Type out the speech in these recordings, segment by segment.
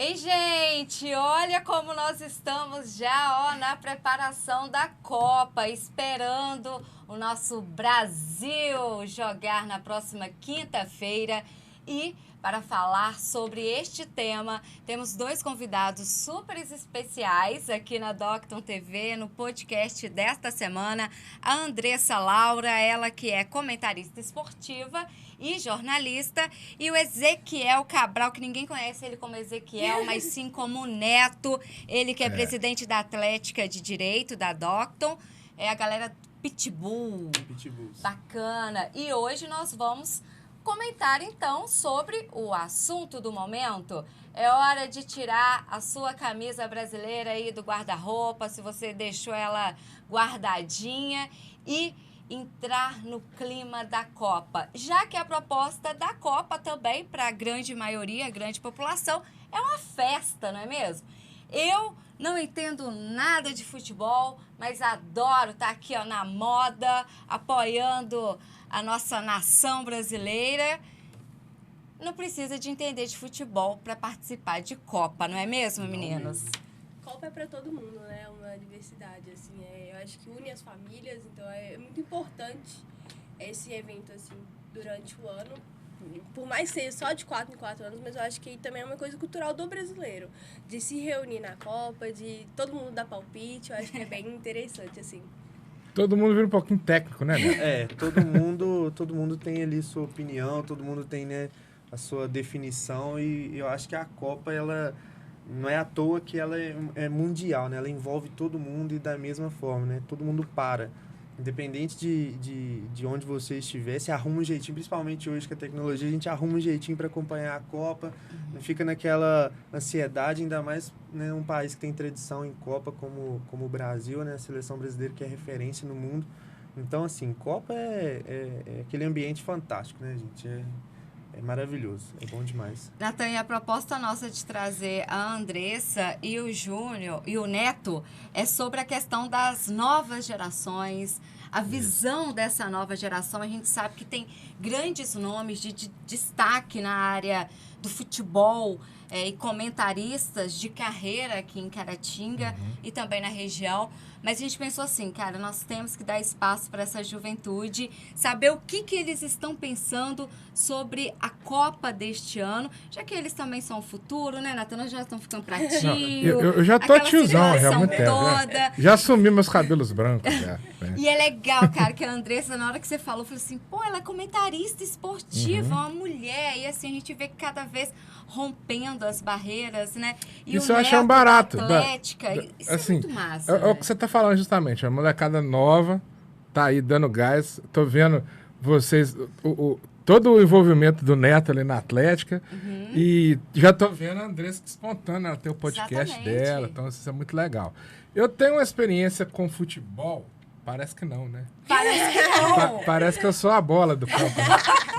Ei, gente, olha como nós estamos já na preparação da Copa, esperando o nosso Brasil jogar na próxima quinta-feira. E para falar sobre este tema, temos dois convidados super especiais aqui na Docton TV, no podcast desta semana. A Andressa Laura, ela que é comentarista esportiva e jornalista, e o Ezequiel Cabral, que ninguém conhece ele como Ezequiel, mas sim como Neto, ele que é presidente da Atlética de Direito, da Docton, é a galera Pitbull. Bacana. E hoje nós vamos comentar, então, sobre o assunto do momento. É hora de tirar a sua camisa brasileira aí do guarda-roupa, se você deixou ela guardadinha, e entrar no clima da Copa. Já que a proposta da Copa também, para a grande maioria, a grande população, é uma festa, não é mesmo? Eu não entendo nada de futebol, mas adoro estar aqui na moda, apoiando a nossa nação brasileira. Não precisa de entender de futebol para participar de Copa, não é mesmo, meninos? Copa é para todo mundo, né? Uma diversidade, assim. Eu acho que une as famílias, então é muito importante esse evento, assim, durante o ano. Por mais ser só de 4 em 4 anos, mas eu acho que também é uma coisa cultural do brasileiro. De se reunir na Copa, de todo mundo dar palpite, eu acho que é bem interessante, assim. Todo mundo vira um pouquinho técnico, né? Todo mundo tem ali sua opinião, todo mundo tem, né, a sua definição, e eu acho que a Copa, ela não é à toa que ela é mundial, né? Ela envolve todo mundo e da mesma forma, né? Todo mundo para. Independente de onde você estiver, se arruma um jeitinho, principalmente hoje com a tecnologia, a gente arruma um jeitinho para acompanhar a Copa, não fica naquela ansiedade, ainda mais, né, um país que tem tradição em Copa como o Brasil, né? A seleção brasileira que é referência no mundo. Então, assim, Copa é aquele ambiente fantástico, né, gente? É maravilhoso, é bom demais. Natan, e a proposta nossa de trazer a Andressa e o Júnior e o Neto é sobre a questão das novas gerações, a visão dessa nova geração. A gente sabe que tem grandes nomes de destaque na área do futebol e comentaristas de carreira aqui em Caratinga e também na região. Mas a gente pensou assim, cara, nós temos que dar espaço para essa juventude, saber o que eles estão pensando sobre a Copa deste ano, já que eles também são o futuro, né, Natan? Nós já estão ficando pra tio. Eu já tô tiozão, já há muito tempo. Toda. Já assumi meus cabelos brancos. Já, né? E é legal, cara, que a Andressa, na hora que você falou, falou assim, pô, ela é comentarista esportiva, uma mulher, e assim, a gente vê que cada vez rompendo as barreiras, né? E isso o eu Neto, acho um barato. Atlética, isso assim, é muito massa. É o que você tá falando justamente, a molecada nova tá aí dando gás, tô vendo vocês, todo o envolvimento do Neto ali na Atlética, e já tô vendo a Andressa despontando, ela tem o podcast dela, então isso é muito legal. Eu tenho uma experiência com futebol, parece que não, né? Parece que não. Parece que eu sou a bola do campo.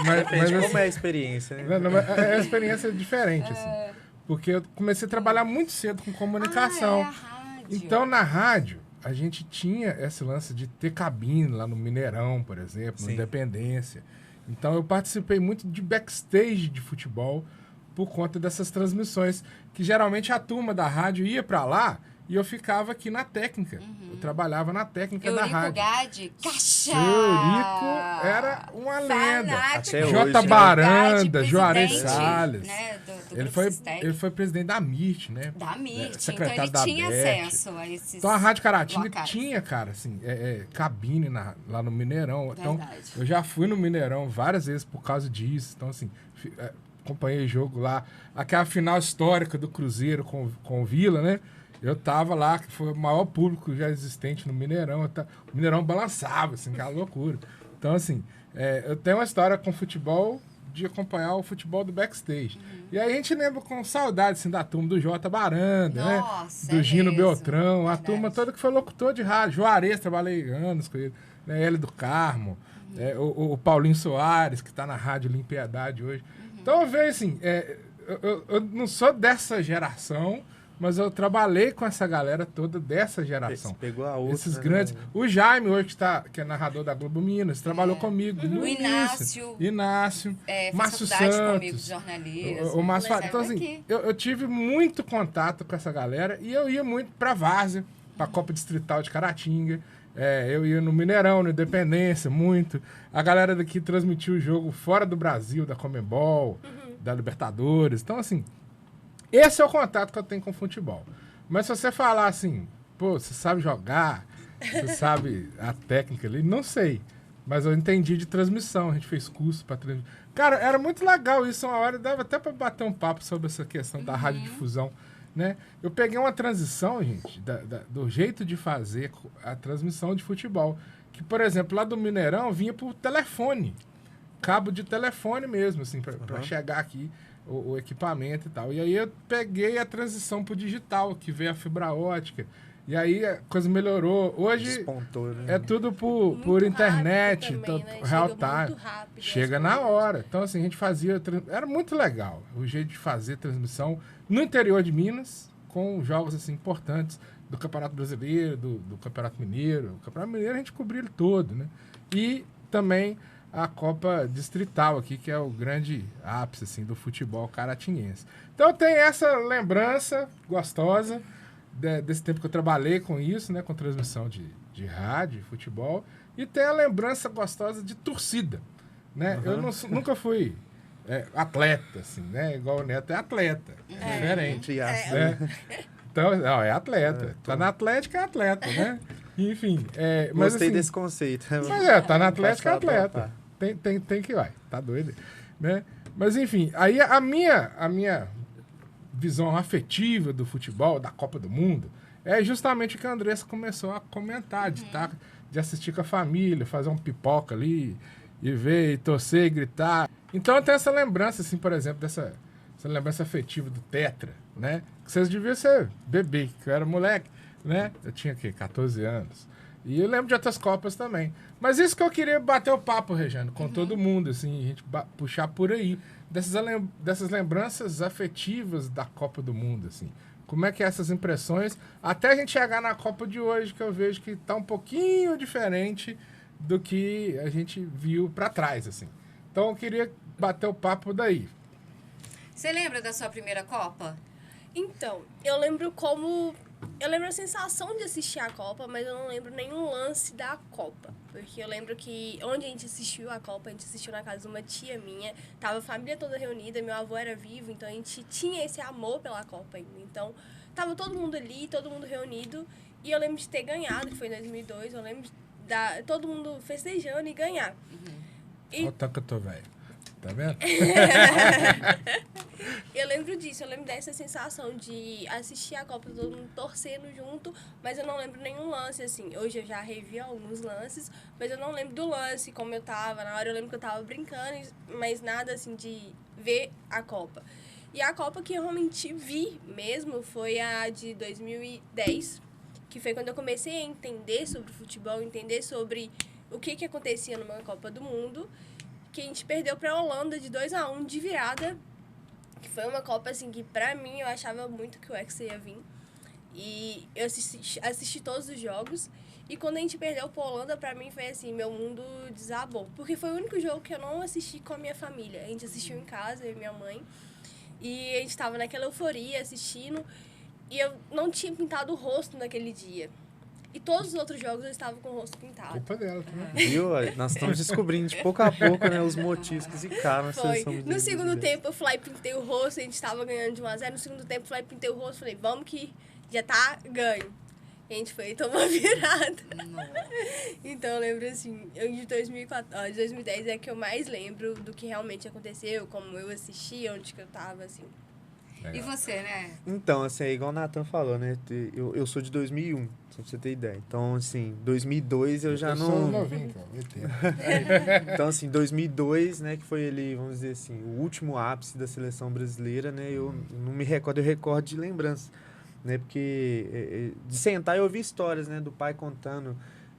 Né? Mas como é a experiência, né? É uma experiência diferente, assim. Porque eu comecei a trabalhar muito cedo com comunicação. A rádio. Então, na rádio, a gente tinha esse lance de ter cabine lá no Mineirão, por exemplo, no Independência. Então, eu participei muito de backstage de futebol por conta dessas transmissões, que geralmente a turma da rádio ia para lá e eu ficava aqui na técnica. Eu trabalhava na técnica da rádio. Gade, Caixa! Eurico era uma lenda. Até J. hoje, Baranda, né? Juarez Presidente, Salles. né, do Ele foi presidente da MIRT, né? Da MIRT, Secretário então ele tinha da BET. acesso a esses Então a Rádio Caratinga locais. tinha, cara, assim, cabine lá no Mineirão. Então Verdade. eu já fui no Mineirão várias vezes por causa disso. Então, assim, acompanhei jogo lá. Aquela final histórica do Cruzeiro com o Vila, né? Eu tava lá, que foi o maior público já existente no Mineirão. O Mineirão balançava, assim, aquela loucura. Então, assim, eu tenho uma história com futebol, de acompanhar o futebol do backstage. E aí a gente lembra com saudade, assim, da turma do J. Baranda, Nossa, né? Do Gino mesmo. Beltrão, a Verdade. turma toda que foi locutor de rádio. Juarez, trabalhei anos com ele. Né? Hélio do Carmo, o Paulinho Soares, que tá na Rádio Limpiedade hoje. Então eu vejo, assim, eu não sou dessa geração, mas eu trabalhei com essa galera toda dessa geração. Você pegou a outra, Esses né? grandes. O Jaime, hoje, que é narrador da Globo Minas, trabalhou comigo. No O início. Inácio. fez Márcio faculdade Santos. comigo de jornalismo. O Márcio Saiu Então, assim, daqui. eu tive muito contato com essa galera e eu ia muito pra Várzea, pra Copa Distrital de Caratinga. Eu ia no Mineirão, no Independência, muito. A galera daqui transmitiu o jogo fora do Brasil, da Conmebol, da Libertadores. Então, assim, esse é o contato que eu tenho com o futebol. Mas se você falar assim, pô, você sabe jogar, você sabe a técnica ali, não sei. Mas eu entendi de transmissão, a gente fez curso para transmitir. Cara, era muito legal isso, uma hora dava até para bater um papo sobre essa questão da radiodifusão, né? Eu peguei uma transição, gente, do jeito de fazer a transmissão de futebol. Que, por exemplo, lá do Mineirão vinha por telefone, cabo de telefone mesmo, assim, para chegar aqui o equipamento e tal. E aí eu peguei a transição pro digital, que veio a fibra ótica. E aí a coisa melhorou. Hoje Despontou, né? é tudo por Muito internet, rápido também, né? real Chega time. muito rápido Chega as na coisas. hora. Então, assim, a gente fazia. Era muito legal o jeito de fazer transmissão no interior de Minas, com jogos assim importantes do Campeonato Brasileiro, do Campeonato Mineiro. O Campeonato Mineiro a gente cobria ele todo, né? E também a Copa Distrital aqui, que é o grande ápice assim, do futebol caratinguense. Então tem essa lembrança gostosa desse tempo que eu trabalhei com isso, né, com transmissão de rádio, futebol, e tem a lembrança gostosa de torcida, né? Eu nunca fui atleta, assim, né? Igual o Neto é atleta, é diferente. Entre aspas, Né? né? Então, não, é atleta. Tá na Atlética, é atleta, né? Enfim, mas Gostei assim, desse conceito. mas tá na Atlética, é Pode falar, atleta. Tem que vai, tá doido, né? Mas enfim, aí a minha visão afetiva do futebol, da Copa do Mundo, é justamente o que a Andressa começou a comentar, de assistir com a família, fazer um pipoca ali, e ver, e torcer, e gritar. Então eu tenho essa lembrança, assim, por exemplo, essa lembrança afetiva do Tetra, né? Que vocês deviam ser bebê, que eu era moleque, né? Eu tinha, 14 anos. E eu lembro de outras Copas também. Mas isso que eu queria bater o papo, Rejane, com todo mundo, assim, a gente puxar por aí. Dessas lembranças afetivas da Copa do Mundo, assim. Como é que é essas impressões, até a gente chegar na Copa de hoje, que eu vejo que tá um pouquinho diferente do que a gente viu para trás, assim. Então eu queria bater o papo daí. Você lembra da sua primeira Copa? Então, eu lembro a sensação de assistir a Copa, mas eu não lembro nenhum lance da Copa. Porque eu lembro que onde a gente assistiu a Copa, a gente assistiu na casa de uma tia minha. Tava a família toda reunida, meu avô era vivo, então a gente tinha esse amor pela Copa ainda. Então, tava todo mundo ali, todo mundo reunido. E eu lembro de ter ganhado, que foi em 2002. Eu lembro de todo mundo festejando e ganhar. Olha o tanto que eu tô velho. Tá vendo? Eu lembro disso, eu lembro dessa sensação de assistir a Copa, todo mundo torcendo junto, mas eu não lembro nenhum lance, assim. Hoje eu já revi alguns lances, mas eu não lembro do lance, como eu tava. Na hora eu lembro que eu tava brincando, mas nada, assim, de ver a Copa. E a Copa que eu realmente vi mesmo foi a de 2010, que foi quando eu comecei a entender sobre futebol, entender sobre o que acontecia numa Copa do Mundo, que a gente perdeu pra Holanda de 2-1 de virada, que foi uma Copa, assim, que pra mim eu achava muito que o Hexa ia vir. E eu assisti todos os jogos. E quando a gente perdeu pra Holanda, pra mim foi assim, meu mundo desabou. Porque foi o único jogo que eu não assisti com a minha família. A gente assistiu em casa, eu e minha mãe. E a gente tava naquela euforia assistindo. E eu não tinha pintado o rosto naquele dia. E todos os outros jogos eu estava com o rosto pintado. Culpa dela, tá vendo? Viu? Nós estamos descobrindo de pouco a pouco, né, os motivos que zicaram a Foi. seleção No brasileira. segundo tempo eu fui lá e pintei o rosto, a gente estava ganhando de 1-0. No segundo tempo eu fui lá e pintei o rosto, falei, vamos que já tá ganho. E a gente foi e tomou a virada. Então eu lembro assim, de 2010 é que eu mais lembro do que realmente aconteceu, como eu assisti, onde que eu tava, assim. E você, né? Então, assim, é igual o Nathan falou, né? Eu sou de 2001, só pra você ter ideia. Então, assim, 2002 eu já eu não... sou novinho, cara. 80. Então, assim, 2002, né, que foi ele, vamos dizer assim, o último ápice da seleção brasileira, né? Eu não me recordo, eu recordo de lembranças, né? Porque de sentar e ouvir histórias, né, do pai contando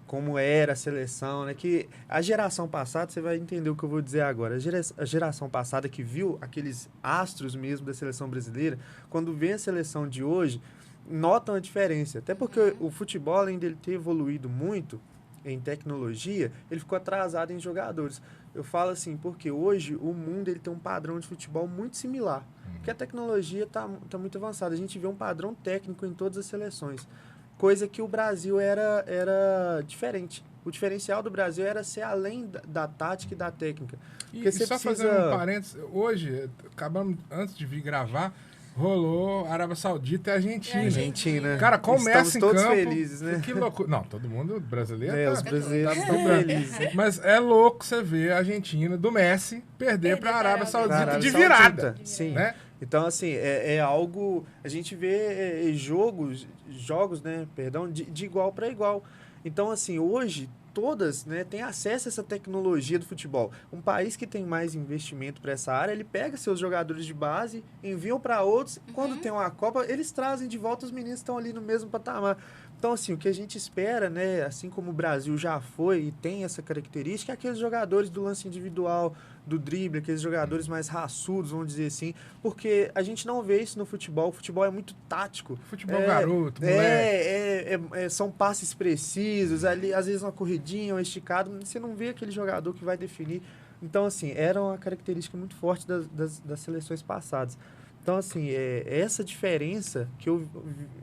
como era a seleção, né? Que a geração passada, você vai entender o que eu vou dizer agora. A geração passada que viu aqueles astros mesmo da seleção brasileira, quando vê a seleção de hoje, notam a diferença. Até porque o futebol, além dele ter evoluído muito em tecnologia, ele ficou atrasado em jogadores. Eu falo assim, porque hoje o mundo ele tem um padrão de futebol muito similar. Porque a tecnologia tá muito avançada. A gente vê um padrão técnico em todas as seleções. Coisa que o Brasil era diferente. O diferencial do Brasil era ser além da tática e da técnica. E Porque você só precisa... fazendo um parênteses, hoje, acabamos, antes de vir gravar, rolou Arábia Saudita e Argentina. Argentina. Cara, começa Estamos em todos campo. felizes, né? Que loucura. Não, todo mundo brasileiro Os brasileiros tá estão felizes. Né? Mas é louco você ver a Argentina do Messi perder para a Arábia Saudita Pra Arábia de virada. Saudita, sim. Né? Então, assim, é algo... A gente vê jogos, né, perdão, de igual para igual. Então, assim, hoje, todas, né, têm acesso a essa tecnologia do futebol. Um país que tem mais investimento para essa área, ele pega seus jogadores de base, enviam para outros. Quando tem uma Copa, eles trazem de volta os meninos que estão ali no mesmo patamar. Então, assim, o que a gente espera, né, assim como o Brasil já foi e tem essa característica, é aqueles jogadores do lance individual, do drible, aqueles jogadores mais raçudos, vamos dizer assim, porque a gente não vê isso no futebol. O futebol é muito tático. Futebol garoto, moleque. São passes precisos, ali, às vezes uma corridinha, um esticado, você não vê aquele jogador que vai definir. Então, assim, era uma característica muito forte das seleções passadas. Então, assim, essa diferença que eu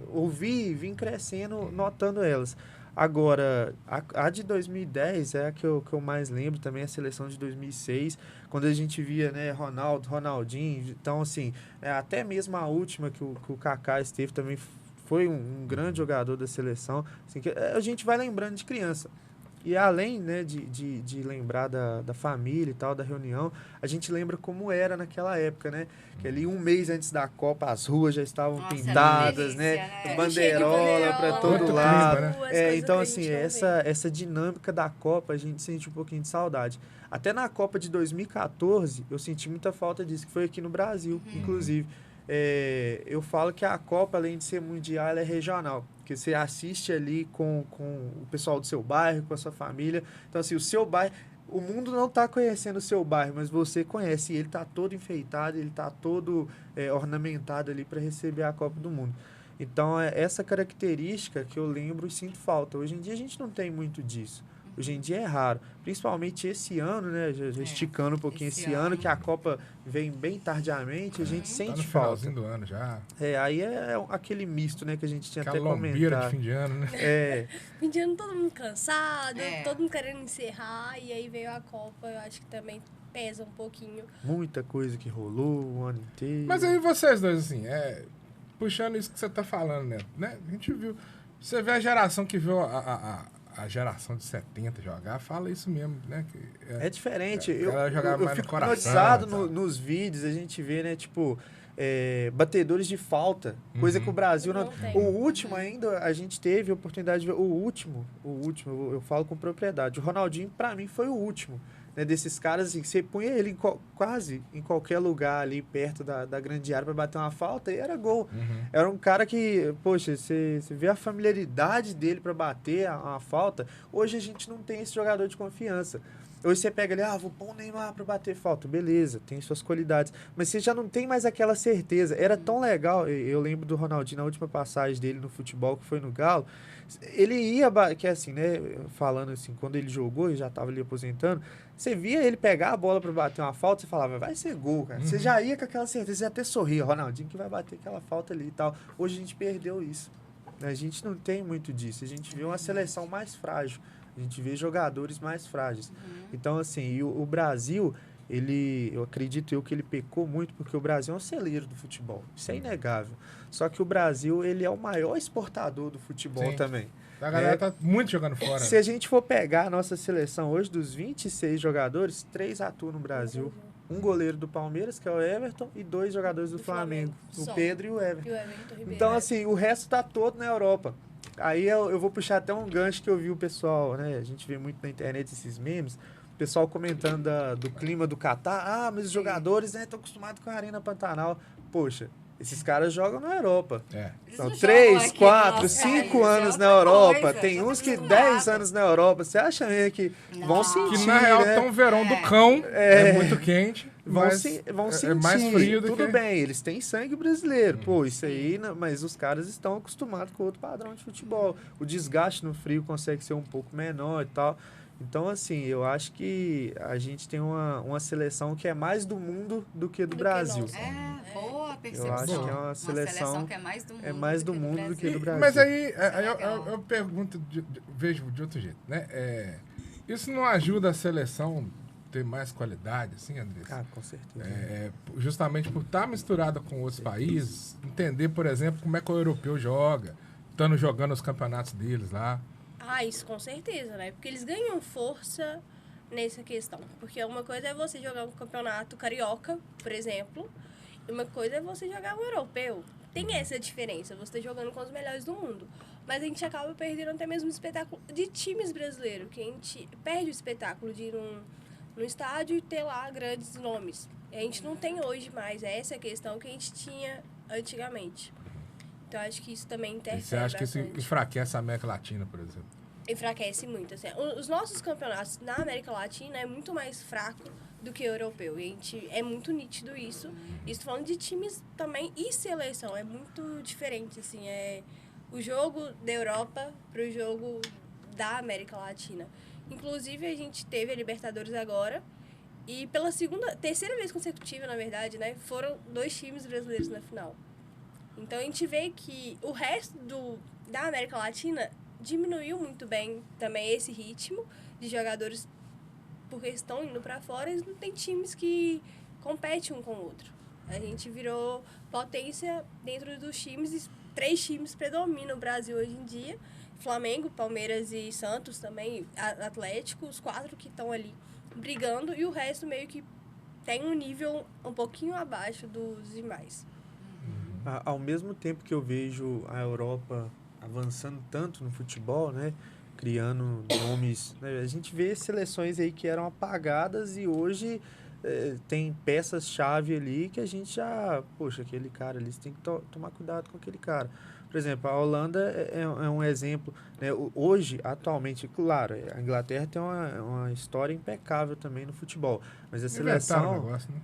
ouvi e vim crescendo, notando elas. Agora, a de 2010 é a que eu mais lembro também, a seleção de 2006, quando a gente via, né, Ronaldinho. Então, assim, até mesmo a última que o Kaká esteve também foi um grande jogador da seleção. Assim, que a gente vai lembrando de criança. E além, né, de lembrar da família e tal, da reunião, a gente lembra como era naquela época, né? Que ali um mês antes da Copa, as ruas já estavam pintadas, delícia, né? né? Bandeirola para todo Muito lado. clima, Então, assim, essa dinâmica da Copa, a gente sente um pouquinho de saudade. Até na Copa de 2014, eu senti muita falta disso, que foi aqui no Brasil, inclusive. Eu falo que a Copa, além de ser mundial, ela é regional. Porque você assiste ali com o pessoal do seu bairro, com a sua família. Então, assim, o seu bairro... O mundo não está conhecendo o seu bairro, mas você conhece. E ele está todo enfeitado, ele está todo ornamentado ali para receber a Copa do Mundo. Então, essa característica que eu lembro e sinto falta. Hoje em dia, a gente não tem muito disso. Hoje em dia é raro. Principalmente esse ano, né? Já esticando um pouquinho esse ano, que a Copa vem bem tardiamente, a gente sente Tá no falta. finalzinho do ano já. Aí é aquele misto, né? Que a gente tinha Aquela até lombeira comentado. de fim de ano, né? Fim de ano todo mundo cansado, É. todo mundo querendo encerrar, e aí veio a Copa, eu acho que também pesa um pouquinho. Muita coisa que rolou o ano inteiro. Mas aí vocês dois, assim, puxando isso que você tá falando, né? A gente viu. Você vê a geração que viu a geração de 70 jogar, fala isso mesmo, né? Que É diferente. o cara jogava eu mais no fico coração, hipnotizado tal. nos vídeos, a gente vê, né, tipo, batedores de falta, coisa que o Brasil não... Não tem. O último ainda, a gente teve a oportunidade de ver, o último, eu falo com propriedade, o Ronaldinho, pra mim, foi o último, né, desses caras, assim, que você punha ele quase em qualquer lugar ali, perto da grande área pra bater uma falta, e era gol. Era um cara que, poxa, você vê a familiaridade dele pra bater a falta. Hoje a gente não tem esse jogador de confiança. Hoje você pega ali, vou pôr o Neymar pra bater falta. Beleza, tem suas qualidades. Mas você já não tem mais aquela certeza. Era tão legal, eu lembro do Ronaldinho, na última passagem dele no futebol, que foi no Galo, ele ia, que é assim, né, falando assim, quando ele jogou, ele já tava ali aposentando, você via ele pegar a bola pra bater uma falta, você falava, vai ser gol, cara. Você já ia com aquela certeza, você até sorria, Ronaldinho que vai bater aquela falta ali e tal. Hoje a gente perdeu isso. A gente não tem muito disso. A gente vê uma seleção mais frágil. A gente vê jogadores mais frágeis. Então, assim, o Brasil, eu acredito que ele pecou muito, porque o Brasil é um celeiro do futebol. Isso é inegável. Só que o Brasil, ele é o maior exportador do futebol Sim. também. A galera tá muito jogando fora. Se a gente for pegar a nossa seleção hoje, dos 26 jogadores, 3 atuam no Brasil. Um goleiro do Palmeiras, que é o Everton, e 2 jogadores do Flamengo. O Só. Pedro e o E Everton. o Everton Ribeiro. Então, assim, o resto tá todo na Europa. Aí eu vou puxar até um gancho que eu vi o pessoal, né? A gente vê muito na internet esses memes. O pessoal comentando do clima do Catar. Mas os jogadores, né, estão acostumados com a Arena Pantanal. Poxa, Esses caras jogam na Europa. Eles São não jogam 3, aqui no 4, nosso 5 país, anos é na outra Europa. coisa, Tem tá uns que acostumado. 10 anos na Europa. Você acha mesmo que vão Não. sentir, Que na real né? tá um verão do cão, é muito quente, Vão, mas vão sentir. é mais frio do Tudo que... bem, eles têm sangue brasileiro. Pô, isso aí, mas os caras estão acostumados com outro padrão de futebol. O desgaste no frio consegue ser um pouco menor e tal. Então, assim, eu acho que a gente tem uma seleção que é mais do mundo do que do Brasil. nossa. Boa percepção. Eu acho que é uma seleção que é mais do mundo, do que do Brasil. Mas aí, legal. eu pergunto, vejo de outro jeito, né? Isso não ajuda a seleção ter mais qualidade, assim, Andressa? Ah, com certeza. Justamente por estar misturada com outros países, entender, por exemplo, como é que o europeu joga, estando jogando os campeonatos deles lá. Ah, isso com certeza, né? Porque eles ganham força nessa questão. Porque uma coisa é você jogar um campeonato carioca, por exemplo, e uma coisa é você jogar um europeu. Tem essa diferença, você tá jogando com os melhores do mundo. Mas a gente acaba perdendo até mesmo o espetáculo de times brasileiros, que a gente perde o espetáculo de ir no estádio e ter lá grandes nomes. A gente não tem hoje mais essa questão que a gente tinha antigamente. Então, acho que isso também interfere. E você acha que isso bastante. enfraquece a América Latina, por exemplo? Enfraquece muito. Assim. Os nossos campeonatos na América Latina é muito mais fraco do que o europeu. E a gente, é muito nítido isso. Isso falando de times também e seleção. É muito diferente, assim. O jogo da Europa para o jogo da América Latina. Inclusive, a gente teve a Libertadores agora. E pela terceira vez consecutiva, na verdade, né? Foram 2 times brasileiros na final. Então, a gente vê que o resto da América Latina diminuiu muito bem também esse ritmo de jogadores, porque estão indo para fora, eles não tem times que competem um com o outro. A gente virou potência dentro dos times e 3 times predominam o Brasil hoje em dia. Flamengo, Palmeiras e Santos também, Atlético, os 4 que estão ali brigando e o resto meio que tem um nível um pouquinho abaixo dos demais. Ao mesmo tempo que eu vejo a Europa avançando tanto no futebol, né, criando nomes, né, a gente vê seleções aí que eram apagadas e hoje tem peças-chave ali que a gente já, poxa, aquele cara ali, você tem que tomar cuidado com aquele cara. Por exemplo, a Holanda é um exemplo, né, hoje, atualmente, claro, a Inglaterra tem uma história impecável também no futebol, mas a seleção, Negócio, né?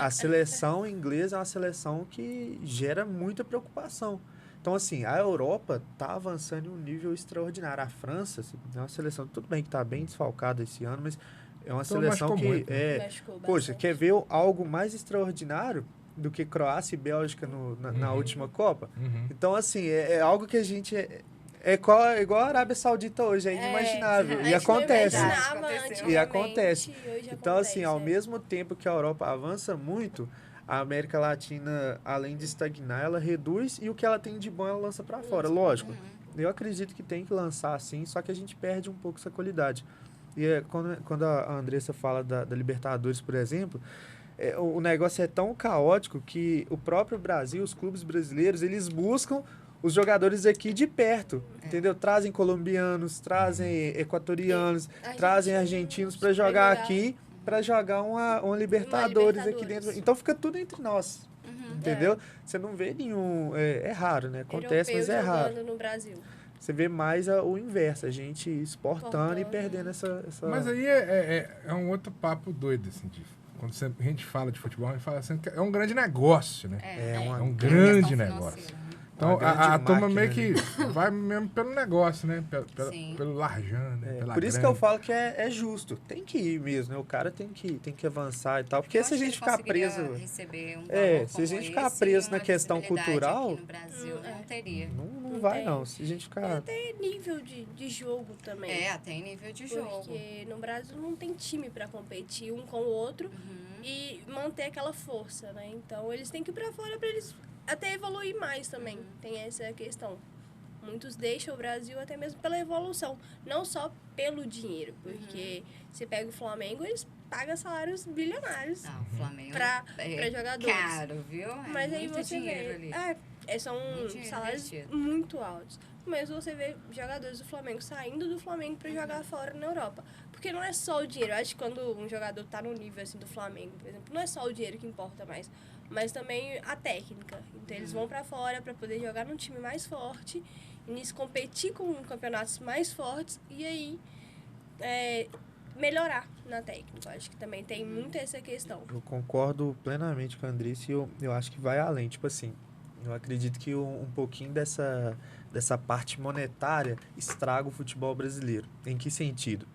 a seleção inglesa é uma seleção que gera muita preocupação. Então, assim, a Europa está avançando em um nível extraordinário. A França é uma seleção, tudo bem que está bem desfalcada esse ano, mas é uma seleção que muito, né? Machucou poxa, bastante. quer ver algo mais extraordinário do que Croácia e Bélgica na última Copa? Uhum. Então, assim, é algo que a gente... igual a Arábia Saudita hoje, é inimaginável. A E gente acontece. não imaginava Aconteceu. antigamente, E acontece. hoje Então, assim, ao acontece, mesmo tempo que a Europa avança muito, a América Latina, além de estagnar, ela reduz e o que ela tem de bom ela lança para fora. Lógico, eu acredito que tem que lançar assim, só que a gente perde um pouco essa qualidade. E quando a Andressa fala da Libertadores, por exemplo, o negócio é tão caótico que o próprio Brasil, os clubes brasileiros, eles buscam os jogadores aqui de perto, entendeu? Trazem colombianos, trazem equatorianos, trazem argentinos para jogar aqui, para jogar uma Libertadores aqui dentro. Então fica tudo entre nós, entendeu? Você não vê nenhum... É raro, né? Acontece, mas é raro. jogando no Brasil. Você vê mais o inverso, a gente exportando e perdendo essa... Mas aí é um outro papo doido, assim, quando a gente fala de futebol, a gente fala assim, que é um grande negócio, né? É um grande questão negócio. financeira. Então, Uma grande a turma máquina, meio que vai mesmo pelo negócio, né? Pelo larjando, né? Pela Por isso grana. que eu falo que é justo. Tem que ir mesmo, né? O cara tem que avançar e tal. Porque Eu se a acho que gente ele ficar conseguiria preso... receber um se valor a como gente ficar esse, preso uma na questão visibilidade cultural... aqui no Brasil não teria. Não vai, tem. não. Se a gente ficar... Até nível de jogo também. Tem nível de jogo. Porque no Brasil não tem time para competir um com o outro e manter aquela força, né? Então eles têm que ir para fora para eles até evoluir mais também. Tem essa questão. Muitos deixam o Brasil até mesmo pela evolução, não só pelo dinheiro, porque você pega o Flamengo, eles pagam salários bilionários Não, o Flamengo para é jogadores. caro, viu? Mas aí muito você dinheiro vê, ali. são Muito dinheiro salários investido. muito altos. mesmo você vê jogadores do Flamengo saindo do Flamengo para jogar fora na Europa. Porque não é só o dinheiro. Eu acho que quando um jogador tá no nível assim do Flamengo, por exemplo, não é só o dinheiro que importa mais, mas também a técnica. Então eles vão para fora para poder jogar num time mais forte, e nisso competir com campeonatos mais fortes e aí melhorar na técnica. Eu acho que também tem muito essa questão. Eu concordo plenamente com a Andrice e eu acho que vai além. Tipo assim, eu acredito que um pouquinho dessa parte monetária estraga o futebol brasileiro. Em que sentido?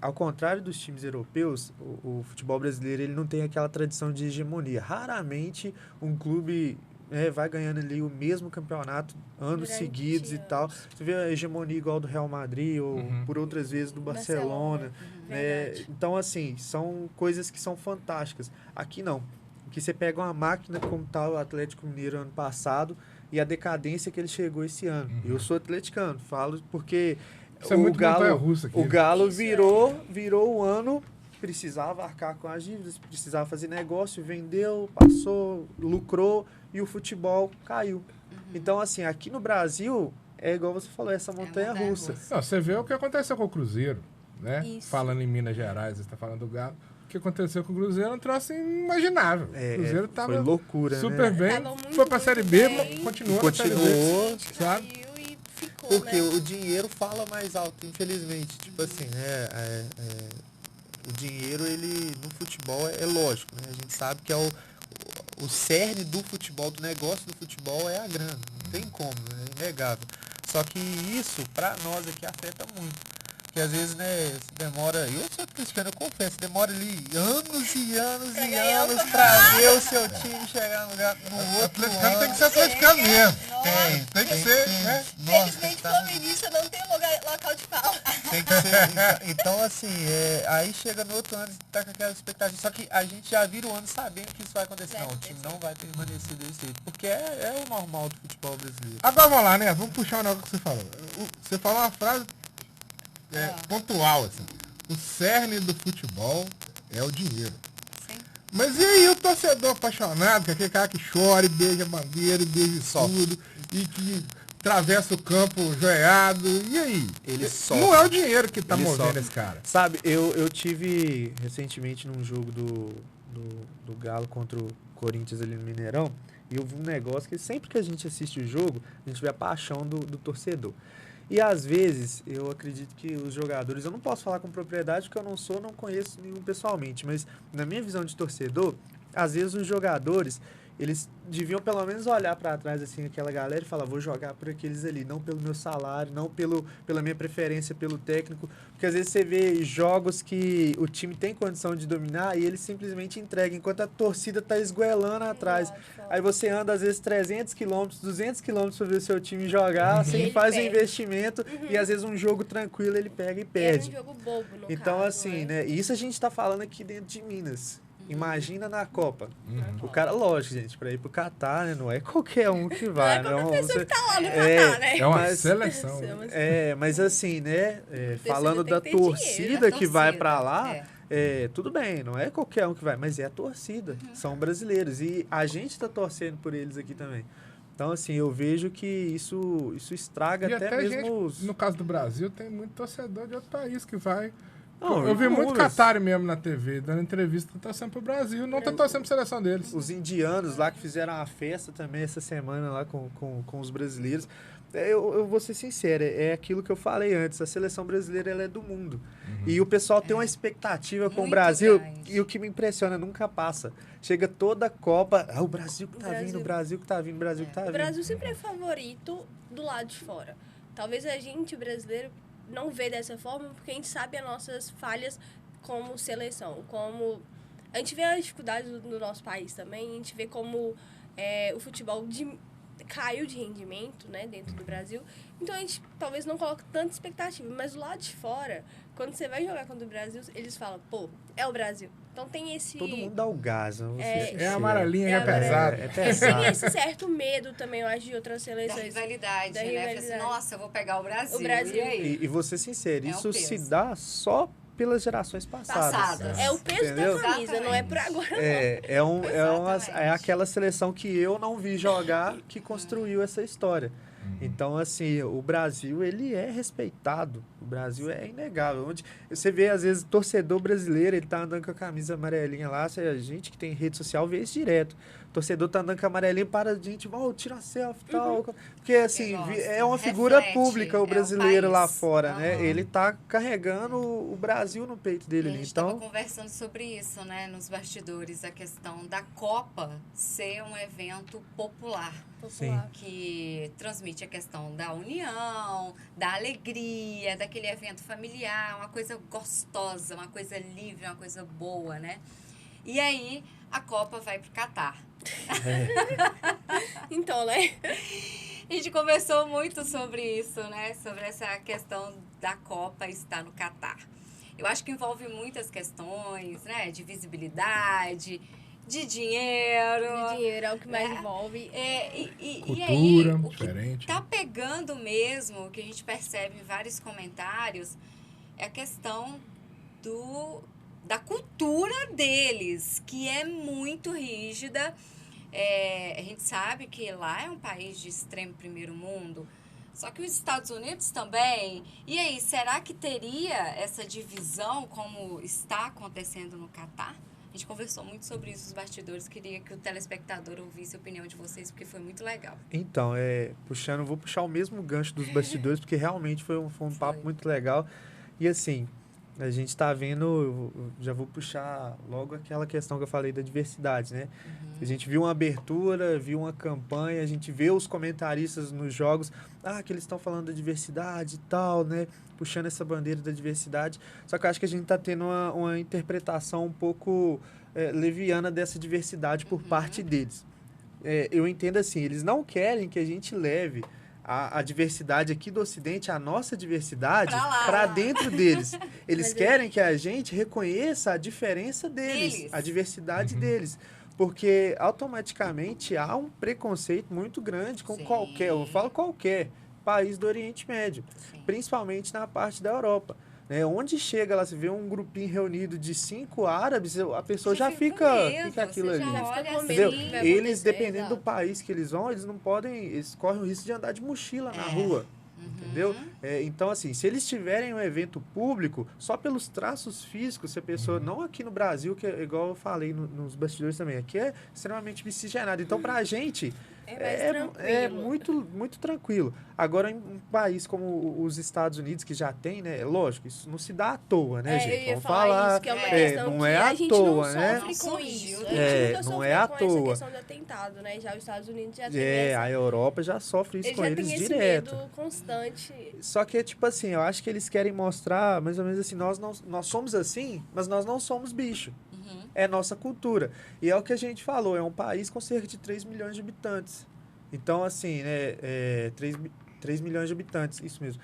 Ao contrário dos times europeus, o futebol brasileiro ele não tem aquela tradição de hegemonia. Raramente um clube vai ganhando ali o mesmo campeonato anos seguidos e tal. Você vê a hegemonia igual do Real Madrid ou por outras vezes do Barcelona. Então, assim, são coisas que são fantásticas. Aqui não. Aqui você pega uma máquina como tá o Atlético Mineiro ano passado e a decadência que ele chegou esse ano. Eu sou atleticano, falo porque o Galo virou o ano, precisava arcar com as dívidas, precisava fazer negócio, vendeu, passou, lucrou e o futebol caiu. Então, assim, aqui no Brasil, é igual você falou, essa montanha-russa. Você vê o que aconteceu com o Cruzeiro, né? Isso. Falando em Minas Gerais, você está falando do Galo. O que aconteceu com o Cruzeiro é um troço inimaginável. O Cruzeiro tava foi loucura, super bem, foi pra Série B, continuou na Série B, sabe? Porque o dinheiro fala mais alto, infelizmente. Tipo assim, o dinheiro, ele no futebol é lógico, né? A gente sabe que é o cerne do futebol, do negócio do futebol é a grana. Não tem como, né? É inegável. Só que isso, pra nós aqui, afeta muito. Porque às vezes, né, demora... Eu sou cristiano, eu confesso, demora ali anos e anos e anos pra ver o seu time chegar no outro ano. Tem que ser atleticano mesmo. Tem que ser, né? Felizmente, flamenguista não tem local de fala. Tem que ser. Então, assim, aí chega no outro ano e tá com aquela expectativa. Só que a gente já vira o ano sabendo que isso vai acontecer. Não, o time não vai permanecer desse jeito. Porque é o normal do futebol brasileiro. Agora vamos lá, né? Vamos puxar o negócio que você falou. Você falou uma frase pontual, assim. O cerne do futebol é o dinheiro. Sim. Mas e aí o torcedor apaixonado, que é aquele cara que chora e beija a bandeira, e beija tudo, e que atravessa o campo joelhado, e aí? Ele sofre. Não é o dinheiro que tá Ele movendo sofre. esse cara. Sabe, eu tive recentemente num jogo do Galo contra o Corinthians ali no Mineirão, e eu vi um negócio que sempre que a gente assiste o jogo, a gente vê a paixão do torcedor. E às vezes, eu acredito que os jogadores, eu não posso falar com propriedade porque eu não conheço nenhum pessoalmente, mas na minha visão de torcedor, às vezes os jogadores, eles deviam pelo menos olhar para trás, assim, aquela galera e falar, vou jogar por aqueles ali, não pelo meu salário, não pela minha preferência pelo técnico, porque às vezes você vê jogos que o time tem condição de dominar e ele simplesmente entrega, enquanto a torcida tá esguelando atrás. Aí você anda às vezes 300 quilômetros, 200 quilômetros para ver o seu time jogar, você faz um investimento e às vezes um jogo tranquilo ele pega e perde. É um jogo bobo, no então, caso, assim, né? Isso a gente tá falando aqui dentro de Minas. Imagina na Copa. O cara, lógico, gente, para ir pro Catar, né? Não é qualquer um que vai. Não é qualquer pessoa que tá lá no Catar, né? É uma seleção. Mas assim, né? Falando da torcida que vai para lá, tudo bem, não é qualquer um que vai, mas é a torcida. São brasileiros. E a gente tá torcendo por eles aqui também. Então, assim, eu vejo que isso estraga até mesmo gente, no caso do Brasil, tem muito torcedor de outro país que vai... Não, eu vi muito Qatar mesmo na TV, dando entrevista, tá torcendo pro Brasil, não tá torcendo pra seleção deles. Os indianos lá que fizeram uma festa também essa semana lá com os brasileiros. Eu vou ser sincero, é aquilo que eu falei antes, a seleção brasileira ela é do mundo. E o pessoal tem uma expectativa com o Brasil, e o que me impressiona, nunca passa. Chega toda a Copa, o Brasil que tá vindo, o Brasil que tá vindo, o Brasil que tá vindo. O Brasil sempre é favorito do lado de fora. Talvez a gente, brasileiro, não vê dessa forma, porque a gente sabe as nossas falhas como seleção, como... A gente vê as dificuldades do nosso país também, a gente vê como o futebol caiu de rendimento, né, dentro do Brasil. Então a gente talvez não coloque tanta expectativa, mas do lado de fora, quando você vai jogar contra o Brasil, eles falam, pô, é o Brasil. Então tem esse... Todo mundo dá o gás, não? É a amarelinha, é pesado. É pesado. Tem esse certo medo também, eu acho, de outras seleções. Da rivalidade, né? Assim, nossa, eu vou pegar o Brasil. E aí? E vou ser sincero, isso se dá só pelas gerações passadas. É o peso da camisa, não é por agora, não. É aquela seleção que eu não vi jogar que construiu essa história. Então, assim, o Brasil, ele é respeitado. O Brasil é inegável. Onde você vê, às vezes, torcedor brasileiro, ele tá andando com a camisa amarelinha lá, a gente que tem rede social vê isso direto. O torcedor tá andando com a amarelinha, para a gente, tira uma selfie e tal. Porque, assim, é uma figura pública o brasileiro lá fora, né? Ele tá carregando o Brasil no peito dele. A gente então, estava conversando sobre isso, né, nos bastidores, a questão da Copa ser um evento popular. Sim. Que transmite a questão da união, da alegria, daquele evento familiar, uma coisa gostosa, uma coisa livre, uma coisa boa, né? E aí, a Copa vai pro Catar. Então, né? A gente conversou muito sobre isso, né? Sobre essa questão da Copa estar no Catar. Eu acho que envolve muitas questões, né? De visibilidade, de dinheiro. De dinheiro é o que mais envolve. E Cultura, aí, o diferente. que tá pegando mesmo, o que a gente percebe em vários comentários, é a questão da cultura deles, que é muito rígida. A gente sabe que lá é um país de extremo primeiro mundo, só que os Estados Unidos também. E aí, será que teria essa divisão como está acontecendo no Catar? A gente conversou muito sobre isso nos bastidores. Queria que o telespectador ouvisse a opinião de vocês, porque foi muito legal. Então, vou puxar o mesmo gancho dos bastidores, porque realmente foi um papo muito legal. E assim, a gente está vendo, já vou puxar logo aquela questão que eu falei da diversidade, né? A gente viu uma abertura, viu uma campanha, a gente vê os comentaristas nos jogos, que eles estão falando da diversidade e tal, né? Puxando essa bandeira da diversidade. Só que eu acho que a gente está tendo uma interpretação um pouco leviana dessa diversidade por parte deles. Eu entendo assim, eles não querem que a gente leve a diversidade aqui do Ocidente, a nossa diversidade, para dentro deles. Eles querem que a gente reconheça a diferença deles. A diversidade deles. Porque automaticamente há um preconceito muito grande com qualquer, eu falo qualquer país do Oriente Médio, principalmente na parte da Europa. Onde chega lá, se vê um grupinho reunido de 5 árabes, a pessoa já fica aquilo ali. Entendeu? Eles, dependendo do país que eles vão, eles não podem, eles correm o risco de andar de mochila na rua. Entendeu? Então, assim, se eles tiverem um evento público, só pelos traços físicos, se a pessoa, não aqui no Brasil, que é igual eu falei nos bastidores também, aqui é extremamente miscigenado. Então, pra gente, é muito, muito tranquilo. Agora, em um país como os Estados Unidos, que já tem, né? Lógico, isso não se dá à toa, né, gente? Vamos falar. Isso, que é uma questão não que é à toa, né? Não sofre com isso. Não é à toa. Essa questão do atentado, né? Já os Estados Unidos já tem a Europa já sofre isso com eles direto. Esse medo constante. Só que, tipo assim, eu acho que eles querem mostrar, mais ou menos assim, nós somos assim, mas nós não somos bicho. É nossa cultura. E é o que a gente falou, é um país com cerca de 3 milhões de habitantes. Então, assim, né, 3 milhões de habitantes, isso mesmo.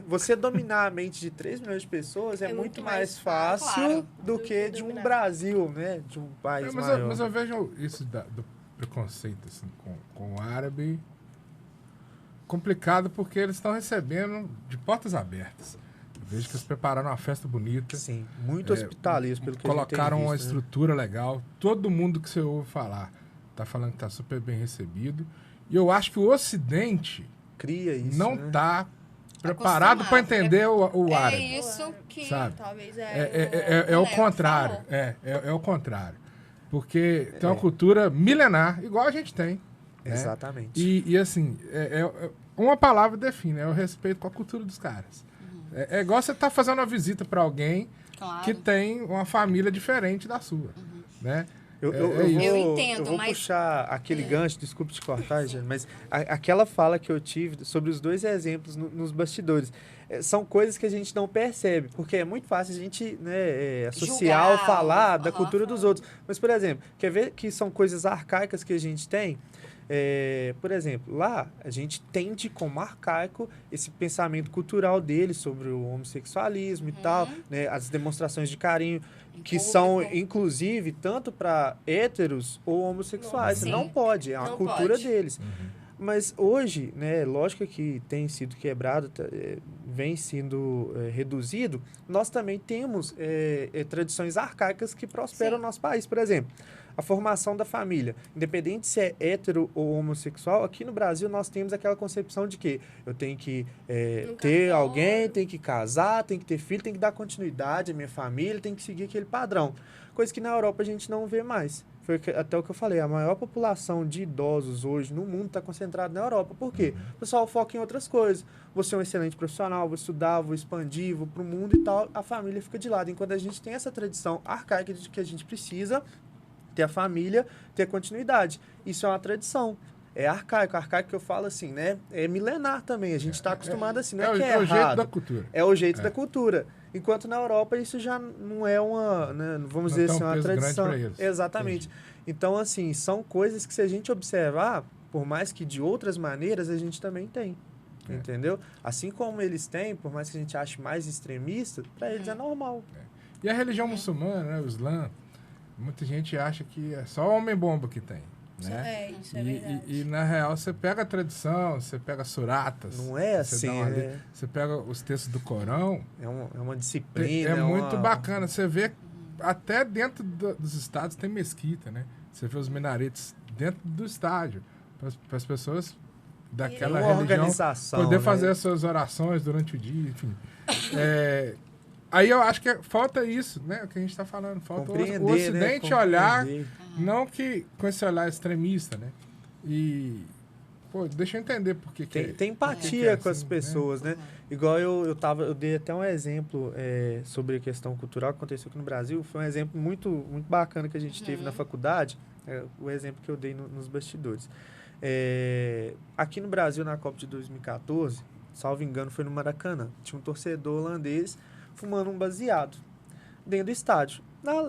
Você dominar a mente de 3 milhões de pessoas é muito mais fácil do que de um Brasil, né? De um país maior. Mas eu vejo isso do preconceito assim, com o árabe complicado porque eles estão recebendo de portas abertas. Eu vejo que eles prepararam uma festa bonita. Sim, muito hospitaleiro, pelo que colocaram a gente tem visto, uma estrutura legal. Todo mundo que você ouve falar tá falando que tá super bem recebido. E eu acho que o Ocidente cria isso, não tá preparado para entender o árabe. É isso que sabe? Talvez é o contrário. É o contrário. Porque tem uma cultura milenar, igual a gente tem. Exatamente. E assim, uma palavra define, é o respeito com a cultura dos caras. É igual você tá fazendo uma visita para alguém que tem uma família diferente da sua, né? Eu entendo, eu vou puxar aquele gancho, desculpe te cortar, Jane, mas aquela fala que eu tive sobre os 2 exemplos nos bastidores, são coisas que a gente não percebe, porque é muito fácil a gente, né, associar ou falar da cultura dos outros. Mas, por exemplo, quer ver que são coisas arcaicas que a gente tem? Por exemplo, lá a gente tende como arcaico esse pensamento cultural deles sobre o homossexualismo e tal, né, as demonstrações de carinho, que são, inclusive, tanto para héteros ou homossexuais. Não pode, é uma cultura deles. Mas hoje, né, lógico que tem sido quebrado, vem sendo reduzido, nós também temos tradições arcaicas que prosperam no nosso país. Por exemplo, a formação da família. Independente se é hétero ou homossexual, aqui no Brasil nós temos aquela concepção de que eu tenho que ter alguém, tenho que casar, tenho que ter filho, tenho que dar continuidade à minha família, tenho que seguir aquele padrão. Coisa que na Europa a gente não vê mais. Foi até o que eu falei, a maior população de idosos hoje no mundo está concentrada na Europa. Por quê? O pessoal foca em outras coisas. Vou ser um excelente profissional, vou estudar, vou expandir, vou para o mundo e tal. A família fica de lado. Enquanto a gente tem essa tradição arcaica de que a gente precisa ter a família, ter a continuidade. Isso é uma tradição. É arcaico. Arcaico que eu falo assim, né? É milenar também. A gente está acostumado assim. Não é que é errado. É o jeito da cultura. É o jeito da cultura. Enquanto na Europa isso já não é uma, né, vamos dizer assim, uma tradição. Exatamente. Entendi. Então, assim, são coisas que se a gente observar, por mais que de outras maneiras, a gente também tem. Entendeu? Assim como eles têm, por mais que a gente ache mais extremista, para eles é normal. E a religião muçulmana, né, o Islã, muita gente acha que é só homem-bomba que tem. Né? Isso é verdade. E na real, você pega a tradição, você pega suratas. Não é assim, você pega os textos do Corão. É uma disciplina. É muito bacana. Você vê, até dentro dos estádios tem mesquita, né? Você vê os minaretes dentro do estádio. Para as pessoas daquela religião poder fazer as suas orações durante o dia, enfim. Aí eu acho que falta isso, né? O que a gente está falando. Falta o Ocidente, né? Olhar, não que com esse olhar extremista, né? E, pô, deixa eu entender por que tem empatia com as pessoas, né? Igual eu dei até um exemplo sobre a questão cultural que aconteceu aqui no Brasil. Foi um exemplo muito, muito bacana que a gente teve na faculdade. O exemplo que eu dei nos bastidores. Aqui no Brasil, na Copa de 2014, salvo engano, foi no Maracanã. Tinha um torcedor holandês fumando um baseado dentro do estádio.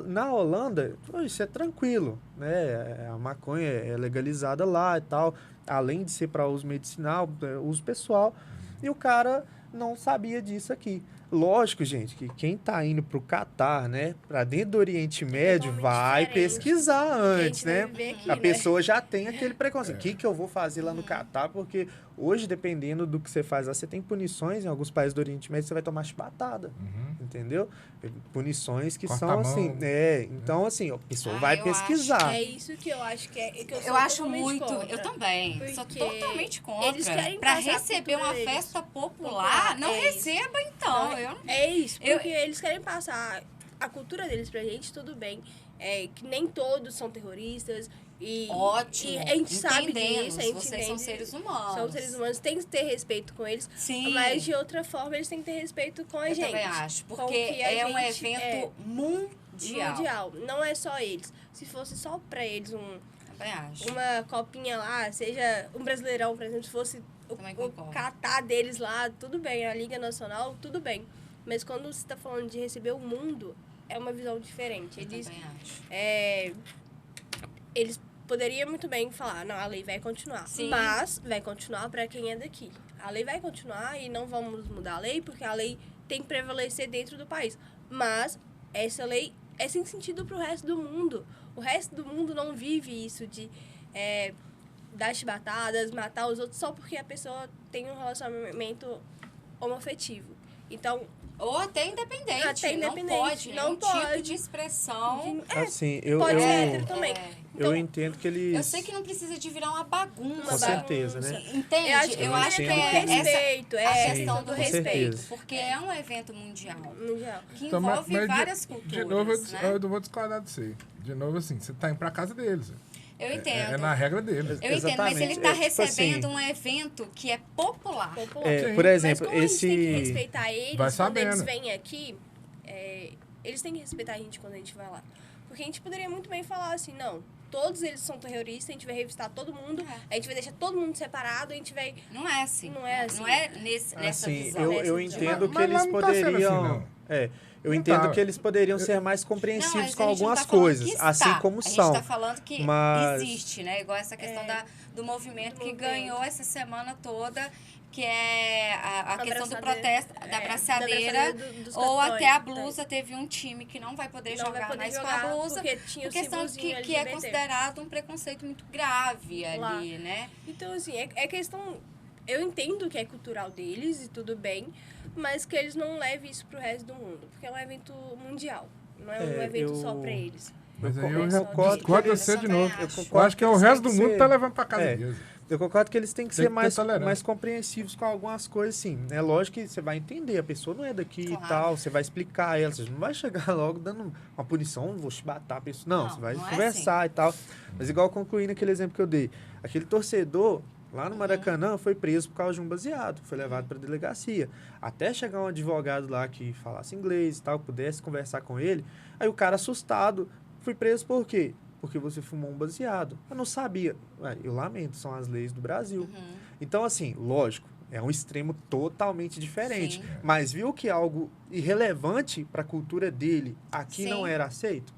Na Holanda, isso é tranquilo, né? A maconha é legalizada lá e tal, além de ser para uso medicinal, uso pessoal, e o cara não sabia disso aqui. Lógico, gente, que quem tá indo pro Catar, né, para dentro do Oriente Médio, vai pesquisar antes, né? Aqui, a pessoa já tem aquele preconceito. O que eu vou fazer lá no Catar? Porque hoje, dependendo do que você faz lá, você tem punições em alguns países do Oriente Médio, você vai tomar chibatada, entendeu? Punições que são assim, então assim, a pessoa vai pesquisar. É isso que eu acho que é. Que eu acho muito, contra, eu também, sou totalmente contra. Eles querem para receber uma festa popular, não receba então. É isso, porque eles querem passar a cultura deles pra gente, tudo bem. Que nem todos são terroristas. Ótimo. E a gente sabe disso. A gente vocês são seres humanos. São seres humanos, tem que ter respeito com eles. Sim. Mas de outra forma, eles têm que ter respeito com a gente. Eu também acho, porque é um evento mundial. Não é só eles. Se fosse só pra eles uma copinha lá, seja um Brasileirão, por exemplo, se fosse o Catar deles lá, tudo bem, a Liga Nacional, tudo bem. Mas quando você está falando de receber o mundo, é uma visão diferente. Eles poderiam muito bem falar, não, a lei vai continuar. Sim. Mas vai continuar para quem é daqui. A lei vai continuar e não vamos mudar a lei, porque a lei tem que prevalecer dentro do país. Mas essa lei é sem sentido para o resto do mundo. O resto do mundo não vive isso de dar chibatadas, matar os outros só porque a pessoa tem um relacionamento homoafetivo. Então, ou até independente. Não pode. Tipo de expressão. Assim, pode ser hétero também. Eu entendo que eles... Eu sei que não precisa de virar uma bagunça. Com certeza, né? Entende? Eu acho que respeito, a questão do respeito. Certeza. Porque é um evento mundial. Que Então, envolve várias culturas. De novo, eu vou discordar de você. De novo, assim, você tá indo pra casa deles. Eu entendo. É na regra deles. Eu entendo, mas ele está recebendo um evento que é popular. Por exemplo, mas como a gente tem que respeitar eles, quando eles vêm aqui, eles têm que respeitar a gente quando a gente vai lá. Porque a gente poderia muito bem falar assim, não, todos eles são terroristas, a gente vai revistar todo mundo, a gente vai deixar todo mundo separado, a gente vai... Não é assim. Não é assim. Não é nessa visão. Eu entendo que eles poderiam... Eu entendo que eles poderiam ser mais compreensivos com algumas coisas, assim como são. A gente está falando que existe, né? Igual essa questão do movimento que ganhou essa semana toda, que é a questão do protesto, da braçadeira, ou até a blusa. Teve um time que não vai poder jogar mais com a blusa, por questão que é considerado um preconceito muito grave ali, né? Então, assim, é questão... Eu entendo que é cultural deles e tudo bem, mas que eles não levem isso pro resto do mundo, porque é um evento mundial. Não é um evento só pra eles. Mas aí eu concordo discordo que você de também novo. acho. Eu acho que é o eles resto têm do que mundo ser- tá levando pra casa É. deles. Eu concordo que eles têm que Tem ser que ter mais, tolerância. mais compreensivos com algumas coisas, sim. É lógico que você vai entender, a pessoa não é daqui Claro. e tal, você vai explicar a ela, você não vai chegar logo dando uma punição, vou te matar a pessoa. Não, Não, você vai não é conversar e tal. Mas igual concluindo aquele exemplo que eu dei, aquele torcedor lá no Maracanã foi preso por causa de um baseado, foi levado para delegacia. Até chegar um advogado lá que falasse inglês e tal, pudesse conversar com ele, aí o cara assustado, fui preso por quê? Porque você fumou um baseado. Eu não sabia. Ué, eu lamento, são as leis do Brasil. Então, assim, lógico, é um extremo totalmente diferente. Sim. Mas viu que algo irrelevante para a cultura dele aqui Sim. não era aceito?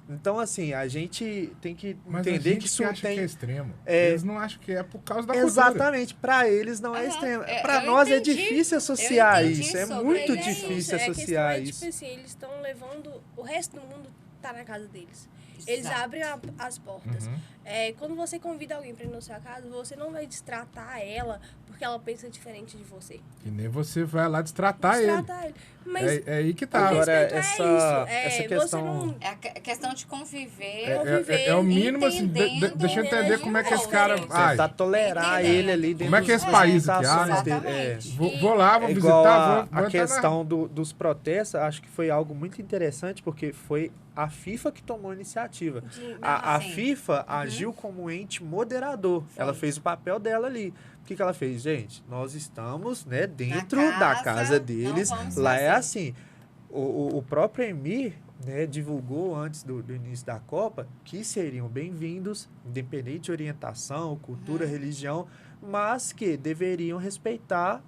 Então, assim, a gente tem que Mas a entender gente que isso que não acha que é tem... extremo. É. Eles não acham que é por causa da cultura. Exatamente, para eles não é Aham. extremo. Eu Para nós é entendi. difícil Eu associar entendi isso. É sobre muito isso. difícil A questão associar é, isso. tipo assim, eles estão levando... O resto do mundo tá na casa deles. Eles Exato. abrem as portas. Uhum. Quando você convida alguém para ir na sua casa, você não vai destratar ela porque ela pensa diferente de você. E nem você vai lá destratar ele. Destratar ele. Mas É aí que o tá. Agora, respeito essa- é isso. essa Você questão- não... É a questão de conviver. É o mínimo, assim, entendendo, deixa eu entender como é que esse entendendo cara... as diferenças. Ai, Tentar tolerar entendendo. ele ali dentro Como é que é esse das país aqui? limitações Ah, dele. exatamente. vou lá, vou É igual visitar, vou a entrar questão dos protestos, acho que foi algo muito interessante, porque foi a FIFA que tomou a iniciativa. A sim. FIFA agiu como ente moderador. Foi. Ela fez o papel dela ali. O que ela fez? Gente, nós estamos, né, dentro Na da casa, casa deles. não vamos Lá é fazer. assim. O próprio Emir, né, divulgou antes do início da Copa que seriam bem-vindos, independente de orientação, cultura, religião, mas que deveriam respeitar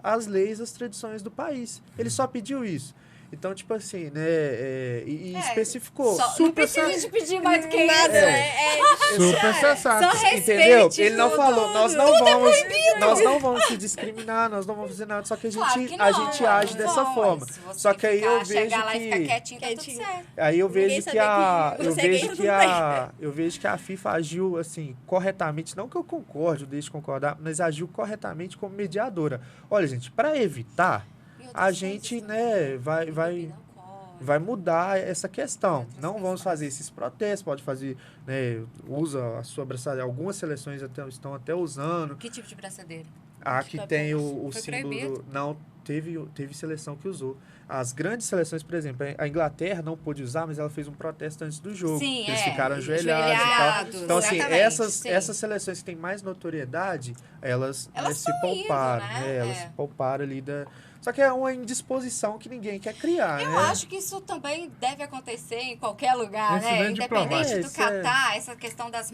as leis, as tradições do país. Ele só pediu isso. Então, tipo assim, né, e especificou. Não precisa te pedir mais do que Nada, isso. Super sensato. Só respeite Entendeu? Ele não tudo. falou, nós não vamos se discriminar, nós não vamos fazer nada, só que a gente, Claro que a não, gente age dessa não, forma. mas se você Só que aí eu vejo chegar lá e ficar que quietinho, tá tudo Quietinho. certo. aí eu Ninguém vejo que saber a que eu você é vejo gay, que eu vejo que a FIFA agiu assim corretamente, não que eu concorde, eu deixe de concordar, mas agiu corretamente como mediadora. Olha, gente, para evitar E outras a coisas gente, também. né, vai Bebida alcoólica. vai mudar essa questão. Outras Não vamos questões. fazer esses protestos, pode fazer, né, usa a sua braçadeira. Algumas seleções estão até usando. Que tipo de braçadeira? A que tem o Foi símbolo... proibido? Não, teve seleção que usou. As grandes seleções, por exemplo, a Inglaterra não pôde usar, mas ela fez um protesto antes do jogo. Sim, Eles é. ficaram ajoelhados e tal. Ajoelhados, Então, assim, exatamente, sim. essas seleções que têm mais notoriedade, elas Elas se estão pouparam, indo, né? né? Elas É. se pouparam ali da... Só que é uma indisposição que ninguém quer criar, Eu né? acho que isso também deve acontecer em qualquer lugar, Esse né? vem Independente diplomático. do Isso é- Catar, essa questão das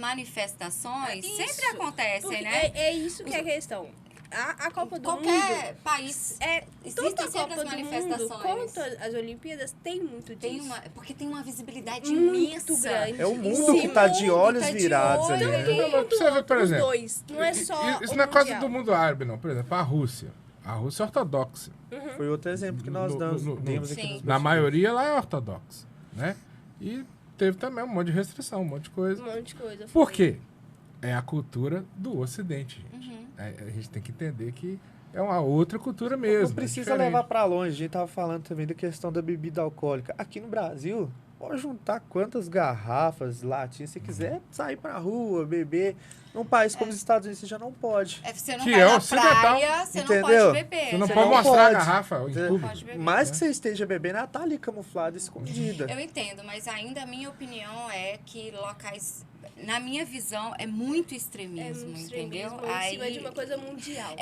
manifestações Isso. sempre acontecem, Porque né? é isso que é a questão. A Copa do Qualquer Mundo... país. Tanto Existem a sempre Copa as do Mundo manifestações. quanto as Olimpíadas tem muito Tem disso. porque tem uma visibilidade Muito imensa. grande. É o E mundo que sim, tá o de mundo olhos tá de virados olho. ali, né? Não, mas pra você ver, por Os exemplo, dois. Não é só Isso o não é coisa mundial. do mundo árabe, não. Por exemplo, a Rússia. A Rússia é ortodoxa. Foi outro exemplo que nós demos aqui Sim. nos Na bastidores. maioria ela é ortodoxa, né? E teve também um monte de restrição, um monte de coisa. Um monte de coisa. Por quê? É a cultura do Ocidente, gente. Uhum. A gente tem que entender que é uma outra cultura mesmo. Não precisa é diferente. levar pra longe. A gente tava falando também da questão da bebida alcoólica. Aqui no Brasil, pode juntar quantas garrafas, latinhas você quiser, sair pra rua, beber. Num país como os Estados Unidos, você já não pode. Você não Que vai é na ocidental. praia, você não Entendeu? pode beber. Você não Você pode não mostrar a pode. garrafa em Você- público. pode beber. Mais que você esteja bebendo, ela tá ali camuflada, escondida. Eu entendo, mas ainda a minha opinião é que locais, na minha visão, é muito extremismo, um entendeu? extremismo em cima de uma coisa mundial.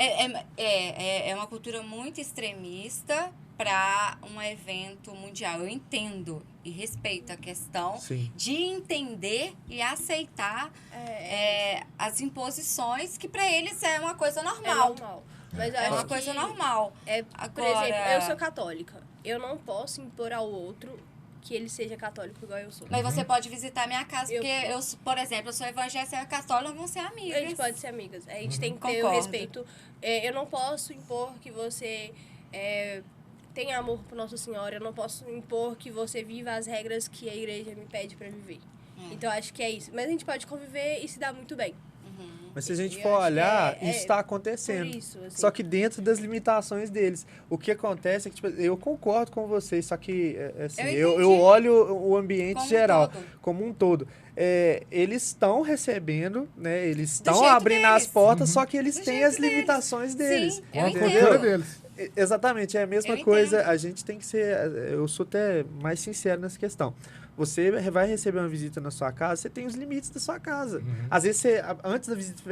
É uma cultura muito extremista para um evento mundial. Eu entendo e respeito a questão Sim. de entender e aceitar as imposições, que para eles é uma coisa É normal. normal. Mas eu É acho uma coisa que, normal. por Agora- exemplo, eu sou católica. Eu não posso impor ao outro que ele seja católico igual eu sou. Mas você pode visitar minha casa, Eu- porque eu, por exemplo, eu sou evangélica, você é católica, vamos ser amigas. A gente pode ser amigas. A gente tem que ter o Concordo. respeito. Eu não posso impor que você tenha amor por Nossa Senhora. Eu não posso impor que você viva as regras que a igreja me pede pra viver. Então, acho que é isso. Mas a gente pode conviver e se dar muito bem. Uhum. Mas se a gente Eu for acho que olhar, é isso está por acontecendo. isso, assim. Só que dentro das limitações deles. O que acontece é que, tipo, eu concordo com vocês, só que, assim, Eu eu entendi. olho o ambiente Como um geral, todo. como um todo. Eles estão recebendo, né? Eles estão jeito abrindo as deles. portas, só que eles Do têm jeito as limitações deles. Sim, Com eu a entendo. cultura deles. Exatamente, é a mesma Eu coisa. entendo. A gente tem que ser. Eu sou até mais sincero nessa questão. Você vai receber uma visita na sua casa, você tem os limites da sua casa. Às vezes, antes da visita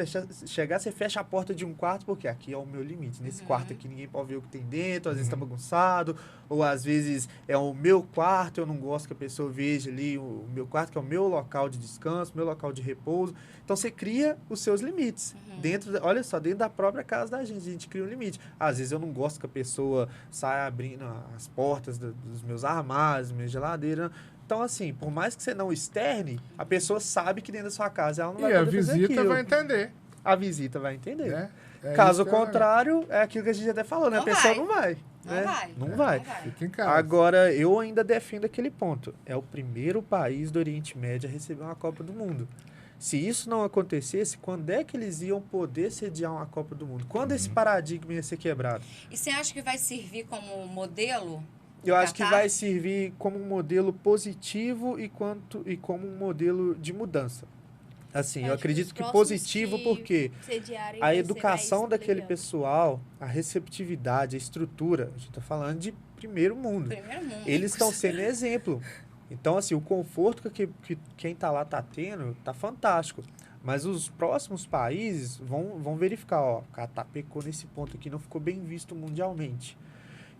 chegar, você fecha a porta de um quarto, porque aqui é o meu limite. Nesse quarto aqui ninguém pode ver o que tem dentro, às vezes tá bagunçado, ou às vezes é o meu quarto, eu não gosto que a pessoa veja ali o meu quarto, que é o meu local de descanso, meu local de repouso. Então você cria os seus limites. Olha só, dentro da própria casa da gente, a gente cria um limite. Às vezes eu não gosto que a pessoa saia abrindo as portas dos meus armários, minha geladeira. Então, assim, por mais que você não externe, a pessoa sabe que dentro da sua casa ela não vai E a poder fazer visita aquilo. vai entender. A visita vai entender. Né? Caso isso que é contrário, é aquilo que a gente até falou, né? Não A pessoa vai. não vai. Não né? vai. Não vai. legal. Fica em casa. Agora, eu ainda defendo aquele ponto. É o primeiro país do Oriente Médio a receber uma Copa do Mundo. Se isso não acontecesse, quando é que eles iam poder sediar uma Copa do Mundo? Quando esse paradigma ia ser quebrado? E você acha que vai servir como modelo? Eu acho que Catar? vai servir como um modelo positivo e como um modelo de mudança. Assim, eu Acho que acredito os que próximos positivo que porque sediarem a vai ser educação mais daquele legal. pessoal, a receptividade, a estrutura, a gente está falando de primeiro mundo. Primeiro mundo. Eles estão sendo exemplo. Então, assim, o conforto que quem está lá está tendo está fantástico. Mas os próximos países vão verificar, ó, o Catar pecou nesse ponto aqui, não ficou bem visto mundialmente.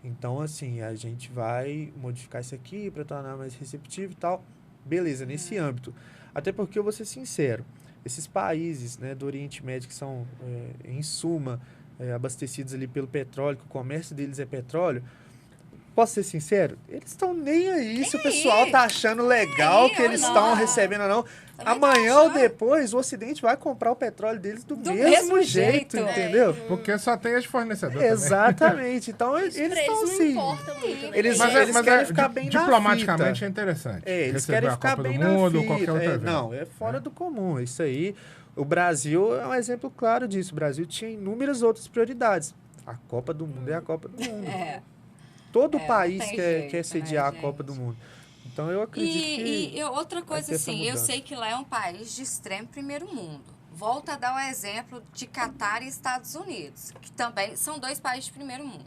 Então, assim, a gente vai modificar isso aqui para tornar mais receptivo e tal. Beleza, nesse âmbito. Até porque, eu vou ser sincero, esses países, né, do Oriente Médio que são, em suma, abastecidos ali pelo petróleo, que o comércio deles é petróleo, posso ser sincero? Eles estão nem aí se o pessoal aí. tá achando legal aí que ou eles não. estão recebendo ou não. Também Amanhã tô ou achando. depois, o Ocidente vai comprar o petróleo deles do Do mesmo mesmo jeito, jeito. entendeu? Porque só tem as fornecedoras também. Exatamente. Então, Isso eles pra estão eles não assim... importa muito, né? Eles- Mas querem ficar bem na diplomaticamente fita. é interessante. Eles Receber querem a ficar Copa bem do na Mundo ou fita. qualquer outro evento. Não, é fora do comum. Isso aí, o Brasil é um exemplo claro disso. O Brasil tinha inúmeras outras prioridades. A Copa do Mundo é a Copa do Mundo. Todo não país tem quer jeito, sediar né, a Copa gente? do Mundo. Então, eu acredito que... E outra coisa, ter essa assim, eu mudança. sei que lá é um país de extremo primeiro mundo. Volto a dar o exemplo de Catar e Estados Unidos, que também são dois países de primeiro mundo.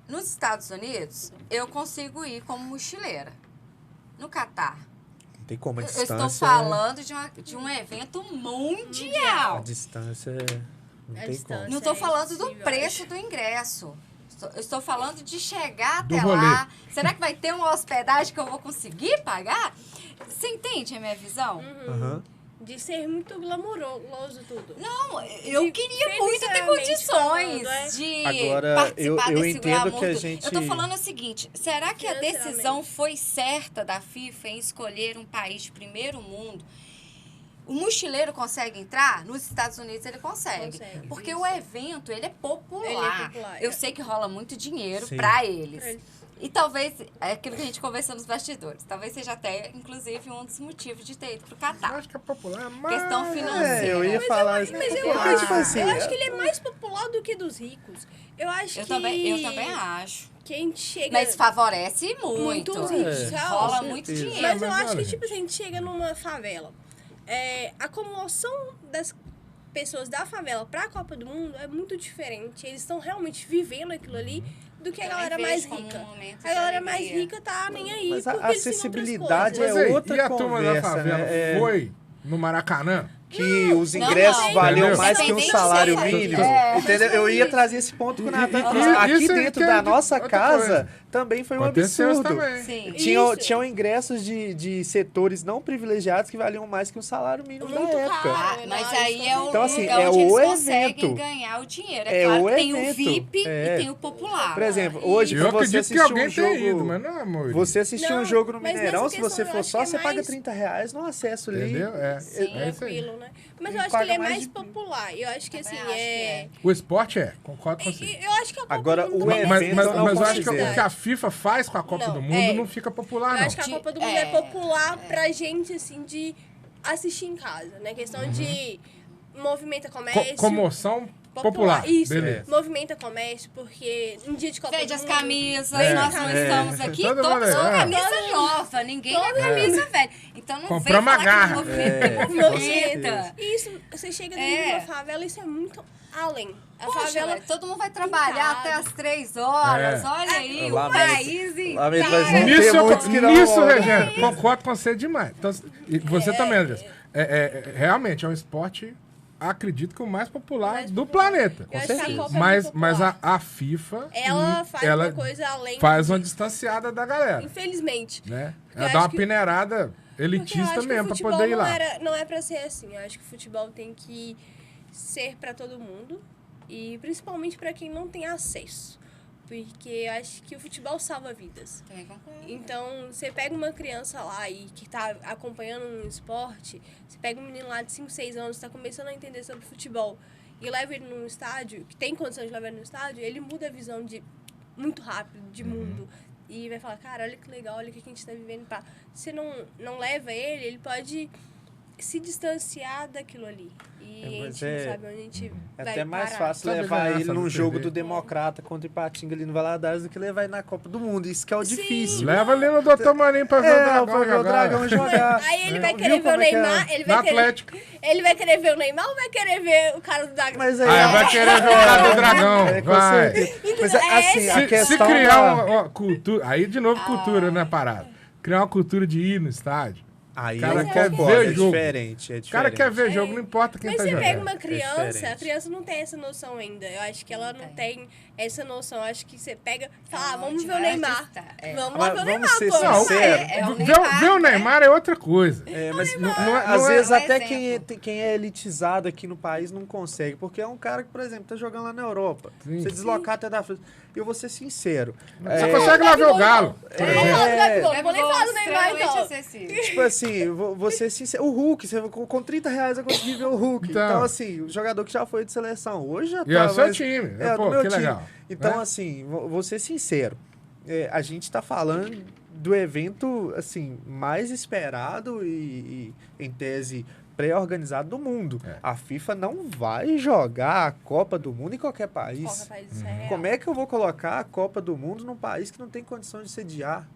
Nos Estados Unidos, eu consigo ir como mochileira. No Catar, Não tem como a eu distância... estou falando de um evento A mundial. distância não A tem distância. como. Não estou é falando do impossível, preço do ingresso. Eu estou falando de chegar Do até rolê. lá. Será que vai ter uma hospedagem que eu vou conseguir pagar? Você entende a minha visão? Aham. De ser muito glamouroso tudo. Não, eu De queria muito ter financeiramente condições falando, de Agora, participar eu desse entendo glamour que a tudo. gente- Eu tô falando o seguinte, será que a Financeiramente. decisão foi certa da FIFA em escolher um país de primeiro mundo? O mochileiro consegue entrar? Nos Estados Unidos ele consegue. Consegue, Porque isso. o evento, ele é popular. Ele é popular, Eu é. sei que rola muito dinheiro Sim. pra eles. Pra eles. E talvez, é aquilo que a gente conversou nos bastidores, talvez seja até, inclusive, um dos motivos de ter ido pro Eu Catar. acho que é popular, mas... Questão financeira. Eu ia falar isso. Mas eu Porque, acho, tipo assim, eu acho que ele é mais popular do que dos ricos. Eu acho Eu que... também acho. Quem chega... Mas favorece muito. Muitos ricos. É. real, Rola assim. muito certeza. dinheiro. Mas eu mas acho olha, que, tipo, se a gente chega numa favela, a comoção das pessoas da favela pra Copa do Mundo é muito diferente. Eles estão realmente vivendo aquilo ali do que a Eu galera vejo mais como rica. um momento A de galera mais alegria. rica tá nem aí, Mas porque a eles têm outras acessibilidade coisas. é Mas aí, outra e a turma da conversa, favela né? foi no Maracanã? Que os não, ingressos não. valiam Entendeu? mais que um Independente salário disso, mínimo. é. Entendeu? Eu ia trazer esse ponto com o Nathan. E- Aqui isso é dentro que é da nossa outra casa coisa. também foi um Aconteceu isso absurdo. também. Sim. Isso. Tinham ingressos de setores não privilegiados que valiam mais que um salário mínimo Muito da época. caro. Mas aí é o Então, assim, lugar é onde o eles conseguem evento. ganhar o dinheiro. É É claro o que tem o evento. VIP É. e tem o popular. Por exemplo, hoje, Eu pra você acredito que assistir alguém um jogo... tenha ido, mas não é muito. Você assistir Não, um jogo no mas Mineirão, nessa se você questão, eu for acho só, que é você paga mais- R$30 no acesso ali. Entendeu? É. Sim, É isso aí. tranquilo, né? Mas Ele eu acho que ele paga é mais mais de- popular. Eu acho que, assim, Também acho que é. O esporte concordo com você. Eu acho que a Copa Agora, do Mundo o também Mas, evento mas, eu não mas eu acho que considero. o que a FIFA faz com a Copa Não, do Mundo é. não fica popular, Eu não. acho que a Copa do Mundo é popular pra gente, assim, de assistir em casa, né? Questão de movimenta comércio. Comoção popular. Isso, Beleza. movimenta comércio, porque em dia de Copa Vende do as Mundo... camisas, nós não É. estamos aqui, Todo todos mundo- com é. camisa nova, ninguém é camisa velha. Então não Compramos vem a falar garra. que não movimenta. certeza. Isso, você chega dentro de uma favela, isso é muito além. A Poxa, favela... todo mundo vai trabalhar pintada. até as 3 horas, É. olha aí, Eu o lamento. país Lamento, inteiro. mas não tem muitos que não Nisso, moram. Regina, concordo com você demais. Então, e você também, Andrés. Realmente é um esporte, acredito que o mais popular Mais do popular. planeta. Eu acho que a Copa é Mas, muito mas popular. a FIFA, Ela faz ela uma coisa além faz uma disso. distanciada da galera, Infelizmente. né? Eu Ela acho dá uma que- peneirada Porque eu elitista acho que mesmo o pra futebol poder ir lá. não é pra ser assim. Eu acho que o futebol tem que ser pra todo mundo. E principalmente pra quem não tem acesso. Porque eu acho que o futebol salva vidas. Também concordo. Então, você pega uma criança lá e que tá acompanhando um esporte, você pega um menino lá de 5, 6 anos, tá começando a entender sobre futebol, e leva ele num estádio, que tem condição de levar ele no estádio, ele muda a visão de muito rápido, de mundo. E vai falar, cara, olha que legal, olha o que a gente tá vivendo. Pá. Se não leva ele pode se distanciar daquilo ali. E a mas gente não sabe onde a gente É vai até mais parar. fácil Sabe levar ganhar, ele sabe num jogo perder. do Democrata contra o Ipatinga ali no Valadares do que levar ele na Copa do Mundo. Isso que é o Sim. difícil. Leva ali no Dr. Maninho pra ver o Dragão pra ver o jogar. Dragão jogar. Aí ele É. vai Viu querer ver o como é que é? Neymar, ele No vai querer... Atlético. Ele vai querer ver o Neymar ou vai querer ver o cara do Dragão? Mas Aí vai querer ver o cara do Dragão. É, com Vai. certeza. Mas É assim, esse- a Se questão criar da- uma cultura... Aí, de novo, cultura, né, parada? Criar uma cultura de ir no estádio. Aí cara eu quer concordo, ver é jogo. diferente, O cara quer ver É. jogo, não importa quem Mas tá você jogando. pega uma criança, a diferente. criança não tem essa noção ainda. Eu acho que ela não tem essa noção. Eu acho que você pega e fala, Ela ah, não vamos ver o vai Neymar. ajustar, é. Vamos Mas lá ver o vamos Neymar, ser pô. Não, sinceros. É o ver, Neymar, ver o né? Neymar é outra coisa. É, mas é- às não é- vezes é um até exemplo. quem é elitizado aqui no país não consegue, porque é um cara que, por exemplo, tá jogando lá na Europa. Sim. Você deslocar até da França. Eu vou ser sincero. Você consegue lá ver o Galo. por Vamos exemplo. falar do Gabigol, É não vou nem falar do Neymar, extremamente então. acessível. Tipo assim, vou ser sincero. O Hulk, com R$30 eu consegui ver o Hulk. Então. Então, assim, o jogador que já foi de seleção. Hoje já E é o seu mas- time. É, Pô, do meu que time. legal. Então, né? assim, vou ser sincero. A gente tá falando do evento, assim, mais esperado e em tese, pré-organizado do mundo. É. A FIFA não vai jogar a Copa do Mundo em qualquer país. Qualquer país, isso é real. Como é que eu vou colocar a Copa do Mundo num país que não tem condição de sediar?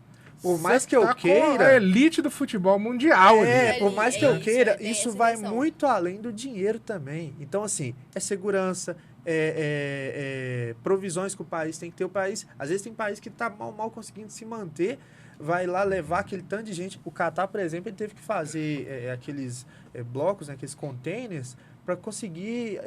Por mais Você que eu tá com queira... a elite do futebol mundial ali. É, por mais que eu isso, queira, tem isso essa vai noção. muito além do dinheiro também. Então, assim, é segurança, provisões que o país tem que ter. O país, às vezes tem país que tá mal conseguindo se manter, vai lá levar aquele tanto de gente. O Catar, por exemplo, ele teve que fazer aqueles blocos, né, aqueles containers, para conseguir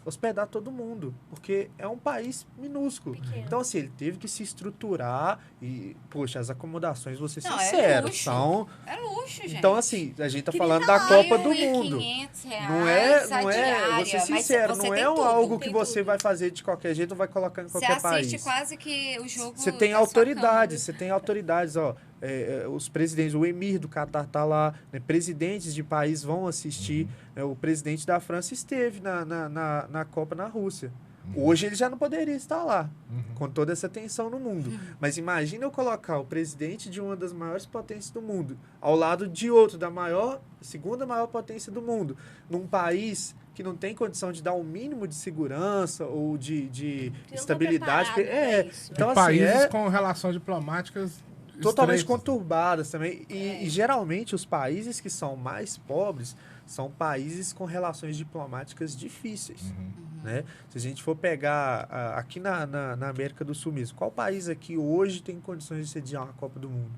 hospedar todo mundo, porque é um país minúsculo. Pequeno. Então, assim, ele teve que se estruturar e, poxa, as acomodações, vou ser Não, é sincero, luxo. são... É luxo, gente. Então, assim, a gente tá Que falando nem da tá Copa do R$ Mundo. 1.500 Não é, a diária, vou ser mas sincero, você não tem é tudo. algo que tem você tudo. vai fazer de qualquer jeito ou vai colocar em Você qualquer assiste país. quase que o jogo Você tem da sua autoridades, câmera. você tem autoridades, ó. Os presidentes, o emir do Catar tá lá, né, presidentes de país vão assistir. O presidente da França esteve na Copa na Rússia. Hoje ele já não poderia estar lá, com toda essa tensão no mundo. Mas imagina eu colocar o presidente de uma das maiores potências do mundo ao lado de outro, segunda maior potência do mundo, num país que não tem condição de dar um mínimo de segurança ou de Que não tá estabilidade. preparado pra isso. Então, E assim, países com relações diplomáticas totalmente estreitas. conturbadas também. E geralmente os países que são mais pobres são países com relações diplomáticas difíceis. Né? Se a gente for pegar aqui na América do Sul mesmo, qual país aqui hoje tem condições de sediar uma Copa do Mundo?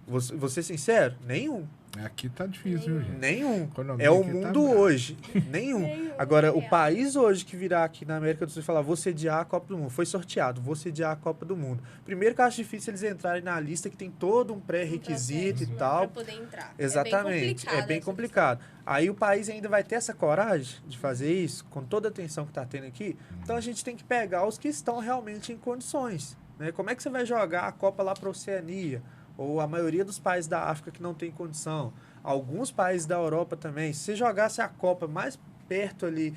Vou ser sincero? Nenhum. Aqui tá difícil, viu, gente? Nenhum. Economia É o aqui tá mundo brava. hoje. Nenhum. Nenhum, Agora, o real. país hoje que virar aqui na América do Sul e falar, vou sediar a Copa do Mundo, foi sorteado, vou sediar a Copa do Mundo. Primeiro que eu acho difícil eles entrarem na lista que tem todo um pré-requisito e Processo, né, tal. pra poder entrar. Exatamente. É bem complicado. Aí o país ainda vai ter essa coragem de fazer isso, com toda a tensão que está tendo aqui. Então a gente tem que pegar os que estão realmente em condições. Né? Como é que você vai jogar a Copa lá para a Oceania? Ou a maioria dos países da África que não tem condição. Alguns países da Europa também. Se você jogasse a Copa mais perto ali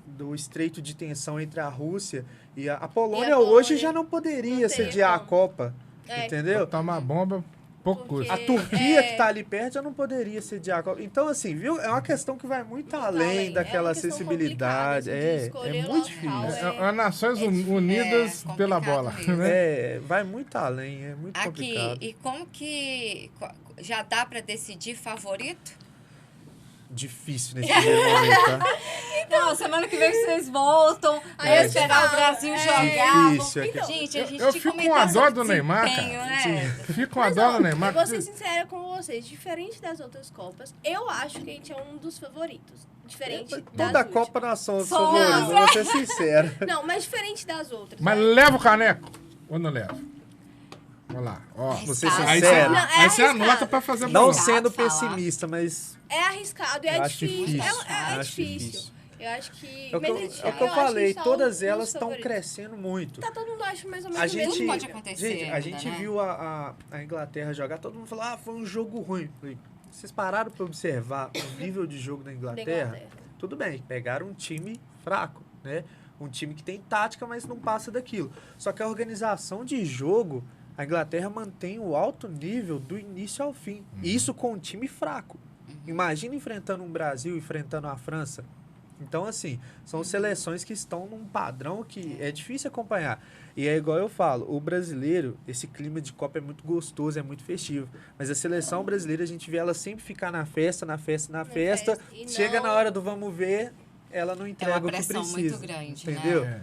do estreito de tensão entre a Rússia e a Polônia, E a hoje Polônia já não poderia não teria sediar a como. Copa. É. Entendeu? Botar uma bomba pouco Porque- custa. A Turquia É. que tá ali perto já não poderia sediar a Copa. Então, assim, viu? É uma questão que vai muito além daquela É uma questão acessibilidade. complicada, assim, de É escolher muito local, difícil. É Nações é difícil. Unidas É pela complicado bola. mesmo. Né? É, vai muito além, é muito Aqui, complicado. e como que já dá para decidir favorito? Difícil nesse primeiro momento, tá? Não, semana que vem vocês voltam, Aí aí eu esperar o falo, Brasil é jogar. difícil, Então, é gente, a gente Eu tinha que fico com comentar a dó sobre do Neymar, desempenho, cara. né? Fico com a Mas, dó ó, do Neymar. eu vou ser porque- sincera com vocês. Diferente das outras Copas, eu acho que a gente é um dos favoritos. Diferente das Toda a últimas. Copa nós somos Somos. favoritos, vou ser sincero. Não, mas diferente das outras. Mas né? leva o caneco ou não leva? Vamos lá, ó. Vou ser Arriscado. Aí sincero. Não, é aí você arriscado. anota pra fazer Não bolão. sendo falar. pessimista, mas É arriscado e é eu acho difícil. difícil. É acho difícil. Eu acho que. É o que mas eu, a gente- é o que eu acho que falei, só todas os elas estão favoritos. crescendo muito. Tá todo mundo acha mais ou menos A o mesmo. gente, Tudo pode acontecer gente, a ainda, gente né? viu a Inglaterra jogar, todo mundo falou, foi um jogo ruim. Falei, vocês pararam para observar o nível de jogo da Da Inglaterra? Inglaterra. Tudo bem, pegaram um time fraco, né? Um time que tem tática, mas não passa daquilo. Só que a organização de jogo, a Inglaterra mantém o alto nível do início ao fim. E isso com um time fraco. Imagina enfrentando um Brasil, enfrentando a França. Então, assim, são seleções que estão num padrão que é difícil acompanhar. E é igual eu falo, o brasileiro, esse clima de Copa é muito gostoso, é muito festivo. Mas a seleção brasileira, a gente vê ela sempre ficar na festa, na festa, na festa. e Chega não- na hora do vamos ver, ela não É entrega uma o que pressão precisa. muito grande, Entendeu? né?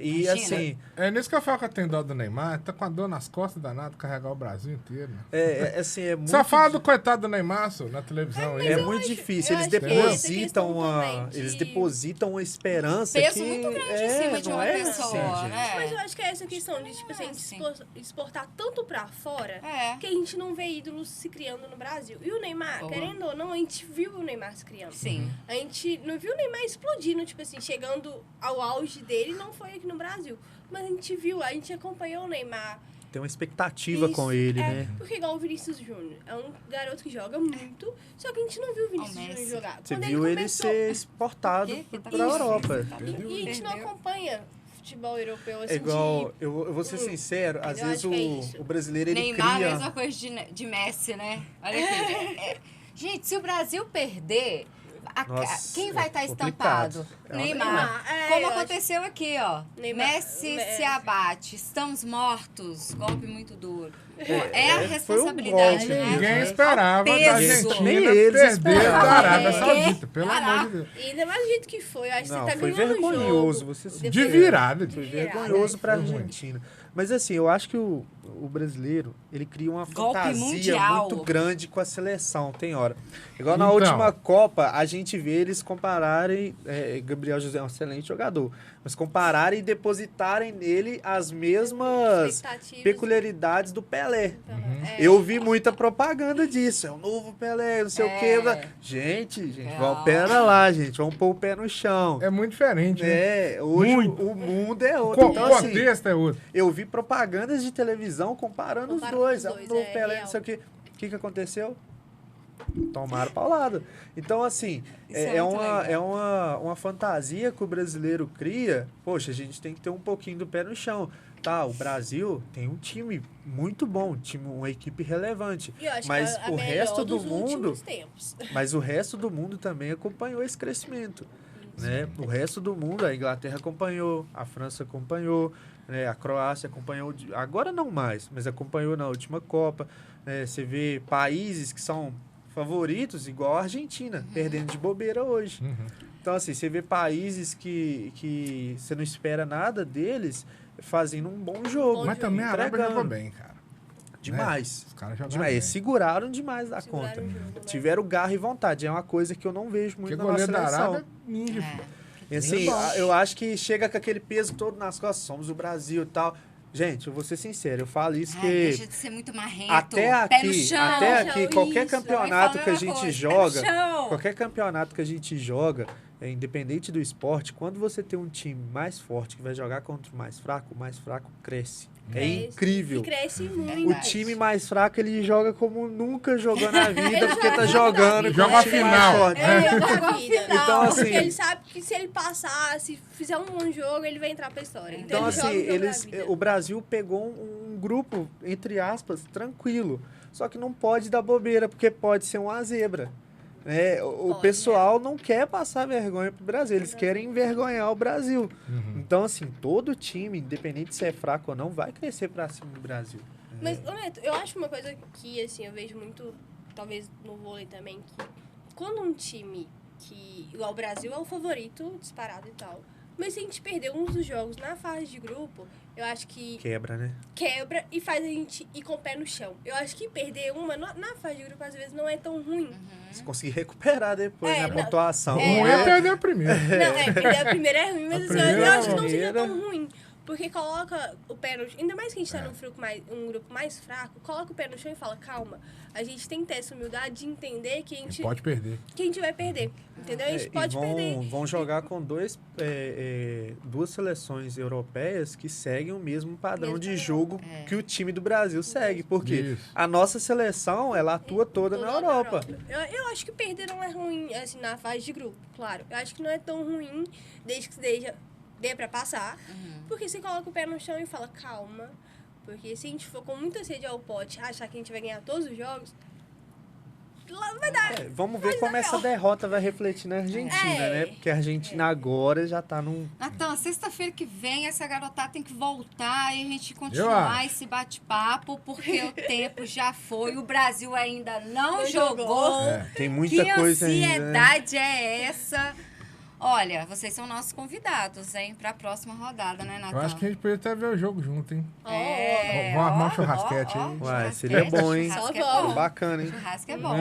E Imagina. assim, É nisso que eu falo que eu tenho dó do Neymar. Tá com a dor nas costas danado carregar o Brasil inteiro. Né? é muito... Só fala do coitado do Neymar, só, na televisão. aí. É muito difícil. eu Eles acho que essa depositam questão também eles de- depositam uma esperança Peso que muito grande em cima de não uma é pessoa, assim, gente. né? Mas eu acho que é essa questão de, tipo, assim, de sim. exportar tanto pra fora É. que a gente não vê ídolos se criando no Brasil. E o Neymar, Boa. querendo ou não, a gente viu o Neymar se criando. Sim. A gente não viu o Neymar explodindo, tipo assim, chegando ao auge dele, não foi aqui no Brasil. Mas a gente viu, a gente acompanhou o Neymar. Tem uma expectativa Isso, com ele, é, né? Porque igual o Vinícius Júnior, é um garoto que joga muito, só que a gente não viu o Vinícius Ó, Messi. Júnior jogar. Você Quando viu ele começou- ser exportado Por quê? pra Isso. Europa. E a gente não Perdeu. acompanha futebol europeu assim É igual, de... eu vou ser sincero, às eu vezes acho que é isso. o brasileiro ele Neymar, a cria... mesma coisa de Messi, né? Olha aqui. Gente, se o Brasil perder, Nossa, quem vai é estar complicado. estampado? É uma- Neymar. É, Como eu acho- aconteceu aqui, ó. Neymar, Messi é. se abate, estamos mortos. Golpe muito duro. É a foi um responsabilidade, golpe, né? Ninguém esperava da peso. Argentina Nem eles perder esperavam. da Arábia É. Saudita, pelo Caraca. amor de Deus. E ainda mais do jeito que foi, eu acho que Não, você tá foi ganhando o vergonhoso, jogo. você se Depois- De virada. Foi virada. vergonhoso pra Foi ruim. Argentina. Mas assim, eu acho que o brasileiro, ele cria uma Golpe fantasia mundial. muito grande com a seleção, tem hora. Igual na Então. última Copa, a gente vê eles compararem, Gabriel José é um excelente jogador, mas compararem e depositarem nele as mesmas Expectativas. peculiaridades do Pelé. É. Eu vi muita propaganda disso, é o novo Pelé, não sei o quê. É. Gente, Real. vamos, pera lá, gente, vamos pôr o pé no chão. É muito diferente, né? Hoje Muito. o mundo é outro. O Então, assim, contexto é outro. eu vi propagandas de televisão comparando os Comparando dois. os É um dois, novo é Pelé, real. não sei o quê. O que aconteceu? Tomaram paulada. Então, assim, Isso é muito legal. é uma fantasia que o brasileiro cria. Poxa, a gente tem que ter um pouquinho do pé no chão. Tá, o Brasil tem um time muito bom, uma equipe relevante. E eu acho Mas que é a o melhor resto do dos mundo, últimos tempos. mas o resto do mundo também acompanhou esse crescimento. Né? O resto do mundo, a Inglaterra acompanhou, a França acompanhou, né? A Croácia acompanhou, agora não mais, mas acompanhou na última Copa. Né? Você vê países que são favoritos, igual a Argentina, perdendo de bobeira hoje. Uhum. Então, assim, você vê países que você não espera nada deles fazendo um bom jogo. Mas também a Arábia entregando. jogou bem, cara. Demais. Os caras jogaram Demais. bem. Eles seguraram demais da Seguraram conta. o jogo, né? Tiveram garra e vontade. É uma coisa que eu não vejo muito Porque na nossa goleiro da seleção. Arábia, ninja. filho. E assim, bom. eu acho que chega com aquele peso todo nas costas. Somos o Brasil e tal. Gente, eu vou ser sincero. Eu falo isso Ai, que deixa de ser muito marrento. até Pé no aqui, chão. até chão, aqui, qualquer isso. campeonato Aí que a fala gente uma coisa, joga, pé no chão. qualquer campeonato que a gente joga, independente do esporte, quando você tem um time mais forte que vai jogar contra o mais fraco cresce. É Cresce. incrível. E cresce muito. O time mais fraco, ele joga como nunca jogou na vida, porque tá joga jogando Joga com o a time final. mais forte. É, joga a vida. Então, assim- Porque ele sabe que se ele passar, se fizer um bom jogo, ele vai entrar pra história. Então, ele assim, joga o jogo da vida. o Brasil pegou um grupo, entre aspas, tranquilo. Só que não pode dar bobeira, porque pode ser uma zebra. Né? O Pode, pessoal não quer passar vergonha pro Brasil, eles querem envergonhar o Brasil. Então, assim, todo time, independente se é fraco ou não, vai crescer pra cima do Brasil. Mas, ô Neto, eu acho uma coisa que, assim, eu vejo muito, talvez no vôlei também, que quando um time que, igual o Brasil, é o favorito, disparado e tal, mas se a gente perder um dos jogos na fase de grupo, eu acho que Quebra, né? quebra e faz a gente ir com o pé no chão. Eu acho que perder uma na fase de grupo, às vezes, não é tão ruim. Se conseguir recuperar depois É, na não. pontuação. O ruim é perder a primeira. Não, perder a primeira é ruim, mas assim, primeira eu acho que não é seja ruim. tão ruim. Porque coloca o pé no chão. Ainda mais que a gente tá um grupo mais fraco, coloca o pé no chão e fala, calma, a gente tem que ter essa humildade de entender que a gente Pode perder. vai perder. Entendeu? A gente E pode perder. vão jogar com duas seleções europeias que seguem o mesmo padrão Mesmo de padrão. jogo que o time do Brasil segue. Porque Isso. a nossa seleção, ela atua toda na Europa. Eu acho que perder não é ruim, assim, na fase de grupo, claro. Eu acho que não é tão ruim, desde que dê pra passar. Porque você coloca o pé no chão e fala, calma. Porque se a gente for com muita sede ao pote, achar que a gente vai ganhar todos os jogos, lá vai dar. Vamos ver como essa derrota vai refletir na Argentina, né? Porque a Argentina agora já tá num... Natan, sexta-feira que vem essa garotada tem que voltar e a gente Eu continuar acho. esse bate-papo, porque o tempo já foi, o Brasil ainda não Não jogou. jogou. Tem muita Que coisa ainda, né? ansiedade é essa? Olha, vocês são nossos convidados, hein, pra próxima rodada, né, Natan? Eu acho que a gente podia até ver o jogo junto, hein? É, Vamos armar um ó, churrasquete ó, ó, aí. Uai, churrasquete, seria bom, hein? churrasco é Só bom. Bacana, hein? Churrasco é bom.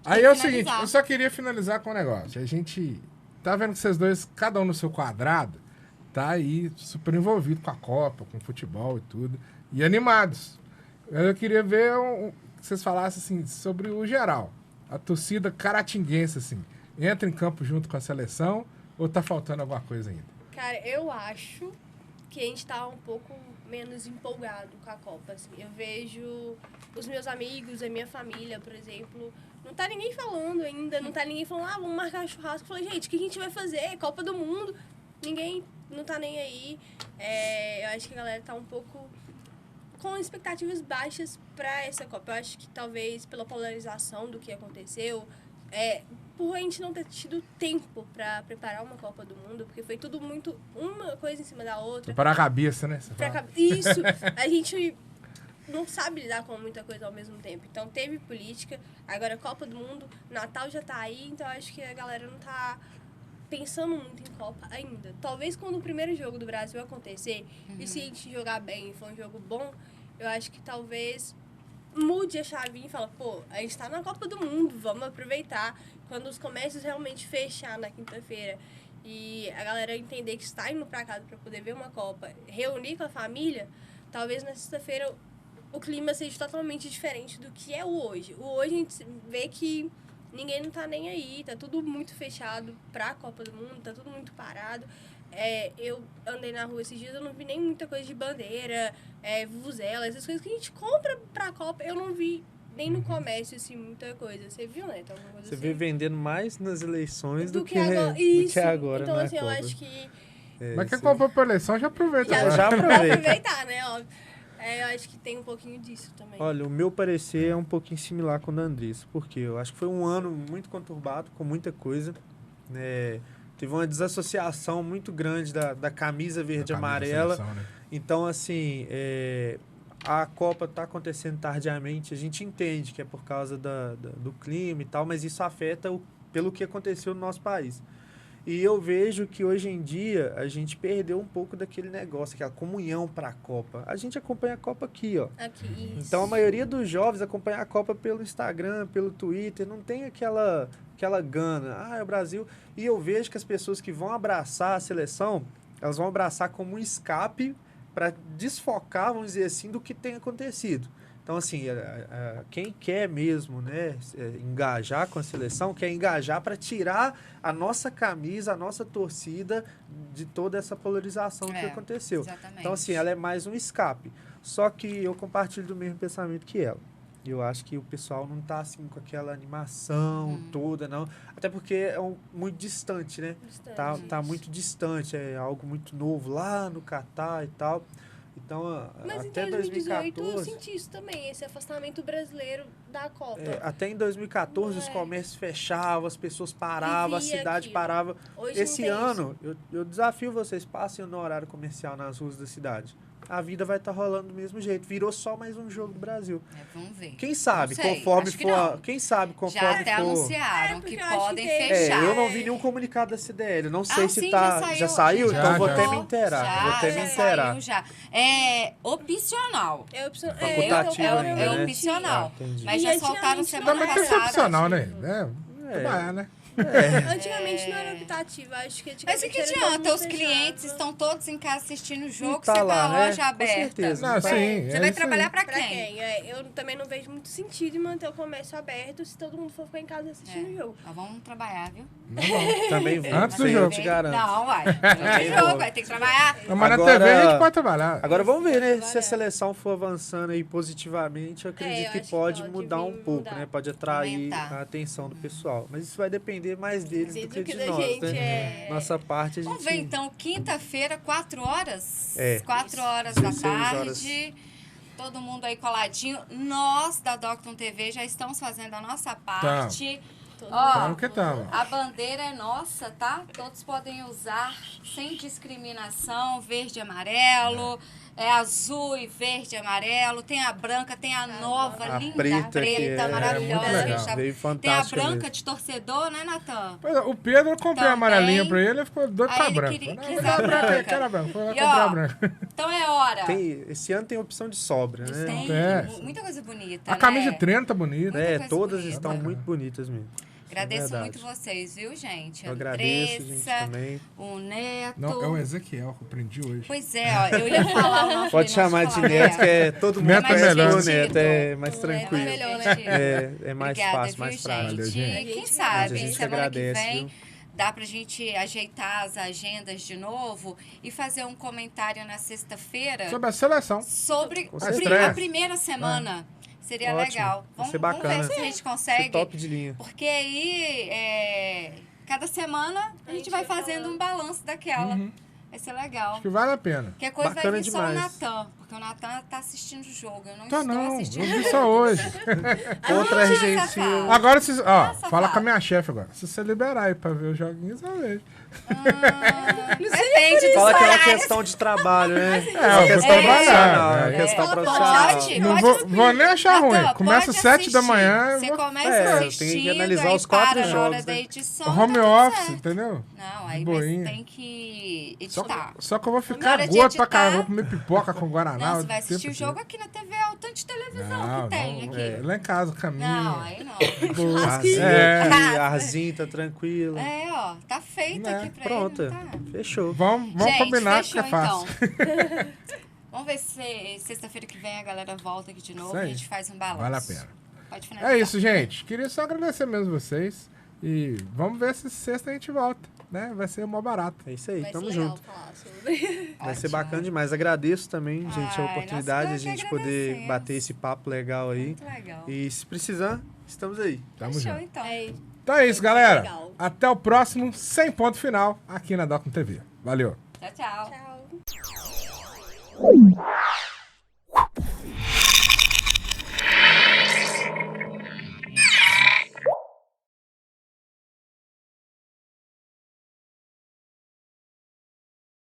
Aí Tem é o que seguinte, finalizar. eu só queria finalizar com um negócio. A gente tá vendo que vocês dois, cada um no seu quadrado, tá aí super envolvido com a Copa, com o futebol e tudo, e animados. Eu queria ver que vocês falassem assim, sobre o geral. A torcida caratinguense, assim, entra em campo junto com a seleção ou tá faltando alguma coisa ainda? Cara, eu acho que a gente tá um pouco menos empolgado com a Copa, assim. Eu vejo os meus amigos, a minha família, por exemplo, não tá ninguém falando ainda, não tá ninguém falando, vamos marcar churrasco. Eu falei, gente, o que a gente vai fazer? Copa do Mundo. Ninguém não tá nem aí. Eu acho que a galera tá um pouco com expectativas baixas pra essa Copa. Eu acho que talvez pela polarização do que aconteceu, por a gente não ter tido tempo pra preparar uma Copa do Mundo, porque foi tudo muito uma coisa em cima da outra. Para a cabeça, né? Você fala. Isso, a gente não sabe lidar com muita coisa ao mesmo tempo. Então teve política, agora Copa do Mundo, Natal já tá aí, então acho que a galera não tá pensando muito em Copa ainda. Talvez quando o primeiro jogo do Brasil acontecer, e se a gente jogar bem e for um jogo bom, eu acho que talvez mude a chavinha e fala, pô, a gente tá na Copa do Mundo, vamos aproveitar. Quando os comércios realmente fechar na quinta-feira e a galera entender que está indo pra casa pra poder ver uma Copa, reunir com a família, talvez na sexta-feira o clima seja totalmente diferente do que é o hoje. O hoje a gente vê que ninguém não tá nem aí, tá tudo muito fechado pra Copa do Mundo, tá tudo muito parado. Eu andei na rua esses dias, eu não vi nem muita coisa de bandeira, vuvuzela, essas coisas que a gente compra pra Copa, eu não vi nem no comércio, assim, muita coisa. Você viu, né? Alguma coisa Você assim? vê vendendo mais nas eleições do que agora. do que Isso. agora Então, na assim, eu Copa. acho que Mas quem isso comprou pra eleição já aproveita. agora. já pra aproveita. aproveitar, né? Óbvio. Eu acho que tem um pouquinho disso também. Olha, o meu parecer é um pouquinho similar com o da Andressa, porque eu acho que foi um ano muito conturbado, com muita coisa. Né? Teve uma desassociação muito grande da camisa verde e Da camisa da amarela. seleção, né? Então, assim, a Copa está acontecendo tardiamente. A gente entende que é por causa do clima e tal, mas isso afeta pelo que aconteceu no nosso país. E eu vejo que hoje em dia a gente perdeu um pouco daquele negócio, aquela comunhão para a Copa. A gente acompanha a Copa aqui, ó. Aqui, isso. Então a maioria dos jovens acompanha a Copa pelo Instagram, pelo Twitter, não tem aquela gana. É o Brasil. E eu vejo que as pessoas que vão abraçar a seleção, elas vão abraçar como um escape para desfocar, vamos dizer assim, do que tem acontecido. Então, assim, quem quer mesmo, né, engajar com a seleção, quer engajar para tirar a nossa camisa, a nossa torcida de toda essa polarização que aconteceu. Exatamente. Então, assim, ela é mais um escape. Só que eu compartilho do mesmo pensamento que ela. Eu acho que o pessoal não tá, assim, com aquela animação toda, não. Até porque é muito distante, né? Distante. Tá muito distante, é algo muito novo lá no Catar e tal. Então, Mas até em 2018 eu 2014... senti isso também, esse afastamento brasileiro da Copa. até em 2014 os comércios fechavam, as pessoas paravam, a Vivia cidade aquilo. parava. Hoje Esse não tem ano, eu desafio vocês, passem no horário comercial nas ruas da cidade. A vida vai estar rolando do mesmo jeito. Virou só mais um jogo do Brasil. Vamos ver. Quem sabe, Não sei, conforme acho que for... não. Quem sabe, Já conforme até for... anunciaram porque que eu acho podem que tem- fechar. eu não vi nenhum comunicado da CDL. Não sei se sim, tá... já saiu. Então Já, vou já. até me inteirar. Vou até me inteirar. saiu já. É opcional. É opção, Facultativo então, ainda, é né? opcional. Entendi. Mas E já soltaram antigamente semana não Também tem que ser passada. opcional, né? É. Trabalhar, né? Antigamente não era optativo, acho que Mas antigamente o que era todo adianta? mundo Os clientes fechado. estão todos em casa assistindo o jogo, tá você lá, com a né? loja Com aberta. certeza. Não, sim, Você é vai isso trabalhar aí. pra Pra quem? quem? Eu também não vejo muito sentido em manter o comércio aberto se todo mundo for ficar em casa assistindo o jogo. Nós vamos trabalhar, viu? Também vou. Antes do Isso aí jogo. eu te garanto. Não, vai. Antes do vou. jogo, vai ter que trabalhar. Mas na Agora- TV a gente pode trabalhar. Agora vamos ver, né? Se a Trabalhar. seleção for avançando aí positivamente, eu acredito eu que acho que pode pode mudar um vir pouco, mudar. né? Pode atrair Aumentar. a atenção do pessoal. Mas isso vai depender mais deles do que de nós, né? Nossa parte a gente... Vamos ver então, quinta-feira, 4 horas. É. 4 horas da 16 tarde. horas. Todo mundo aí coladinho. Nós da Docton TV já estamos fazendo a nossa parte. Todo Ó, Tamo que tamo. a bandeira é nossa, tá? Todos podem usar sem discriminação, verde e amarelo, é azul e verde e amarelo, tem a branca, tem a nova, A linda, preta, que é maravilhosa. muito legal. que a gente tá- Veio Tem a fantástica branca mesmo. de torcedor, né, Natan? Pois é, o Pedro, eu comprei Também. a amarelinha pra ele, ele ficou doido Aí pra ele branca. queria- Não, quis vou dar a branca, branca. quero a branca. Foi lá E, comprar a ó, branca. Então é hora. Esse ano tem opção de sobra, né? Tem É. muita coisa bonita, A camisa né? de treino tá bonita. Muita coisa Todas bonita. estão muito bonitas mesmo. Agradeço verdade. muito vocês, viu, gente? Eu agradeço, gente, Andressa, também. o Neto. Não, é o Ezequiel que eu aprendi hoje. Pois é, ó, eu ia falar o nome Pode dele, chamar não de vou falar Neto, Neto. que é todo mundo Neto é conhece melhor. o Neto, é mais O Neto é tranquilo. melhor, né? É mais Obrigada, fácil, viu, mais prático. Valeu, gente? gente. Quem A sabe, gente semana agradece, que vem viu? dá pra gente ajeitar as agendas de novo e fazer um comentário na sexta-feira Sobre a seleção. sobre Com certeza. a primeira semana. Seria Ótimo. legal. Vai Vamos, ser vamos bacana. ver se a gente Isso consegue. é top de linha. Porque aí, cada semana a gente vai fazendo um balanço daquela. Uhum. Vai ser legal. Acho que vale a pena. Qualquer coisa Bacana vai vir só o demais. Natan, porque o Natan tá assistindo o jogo. Eu não Tá estou não, eu assistindo. vi só hoje. Contra a Argentina. safado. Agora, se, ó, Nossa, fala Fábio. com a minha chefe agora. Se você liberar aí pra ver os joguinhos, eu vejo. Depende do Fala que é uma horário. questão de trabalho, né? eu uma vou questão trabalhar, profissional. né? É uma questão Pode, profissional. pode. Não vou nem achar ruim. Natan, Começa pode 7 da manhã. assistir. eu Você vou... começa É, tem assistindo, que analisar aí os 4 para na hora jogos, da né? edição. Home tá tudo office, certo. entendeu? Não, aí Boinha. você tem que Só, editar. só que eu vou Na ficar hora de gordo pra editar- caramba, vou comer pipoca com Guaraná. Não, o você vai assistir tempo o jogo inteiro. aqui na TV, é o tanto de televisão que tem não, aqui. lá em casa, caminho. Não, aí não. Arzinho É. aqui, arzinho, tá tranquilo. É, ó, tá feito É, aqui pra Pronto, ele, não tá? fechou. Vamos Gente, combinar que fechou, é fácil. então. Vamos ver se sexta-feira que vem a galera volta aqui de novo Isso e a aí. gente faz um balanço. Vale a pena. Pode finalizar. É isso, gente. Queria só agradecer mesmo vocês. E vamos ver se sexta a gente volta, né? Vai ser mó barato. É isso aí, Vai tamo ser legal junto. falar sobre. Vai ser Ótimo. bacana demais. Agradeço também, gente, a Ai, oportunidade de a nós que gente poder agradecemos. bater esse papo legal aí. Muito legal. E se precisar, estamos aí. Tamo Fechou, junto. então. É, Então é isso, galera. Legal. Até o próximo Sem Ponto Final aqui na Docton TV. Valeu. Tchau, tchau. tchau.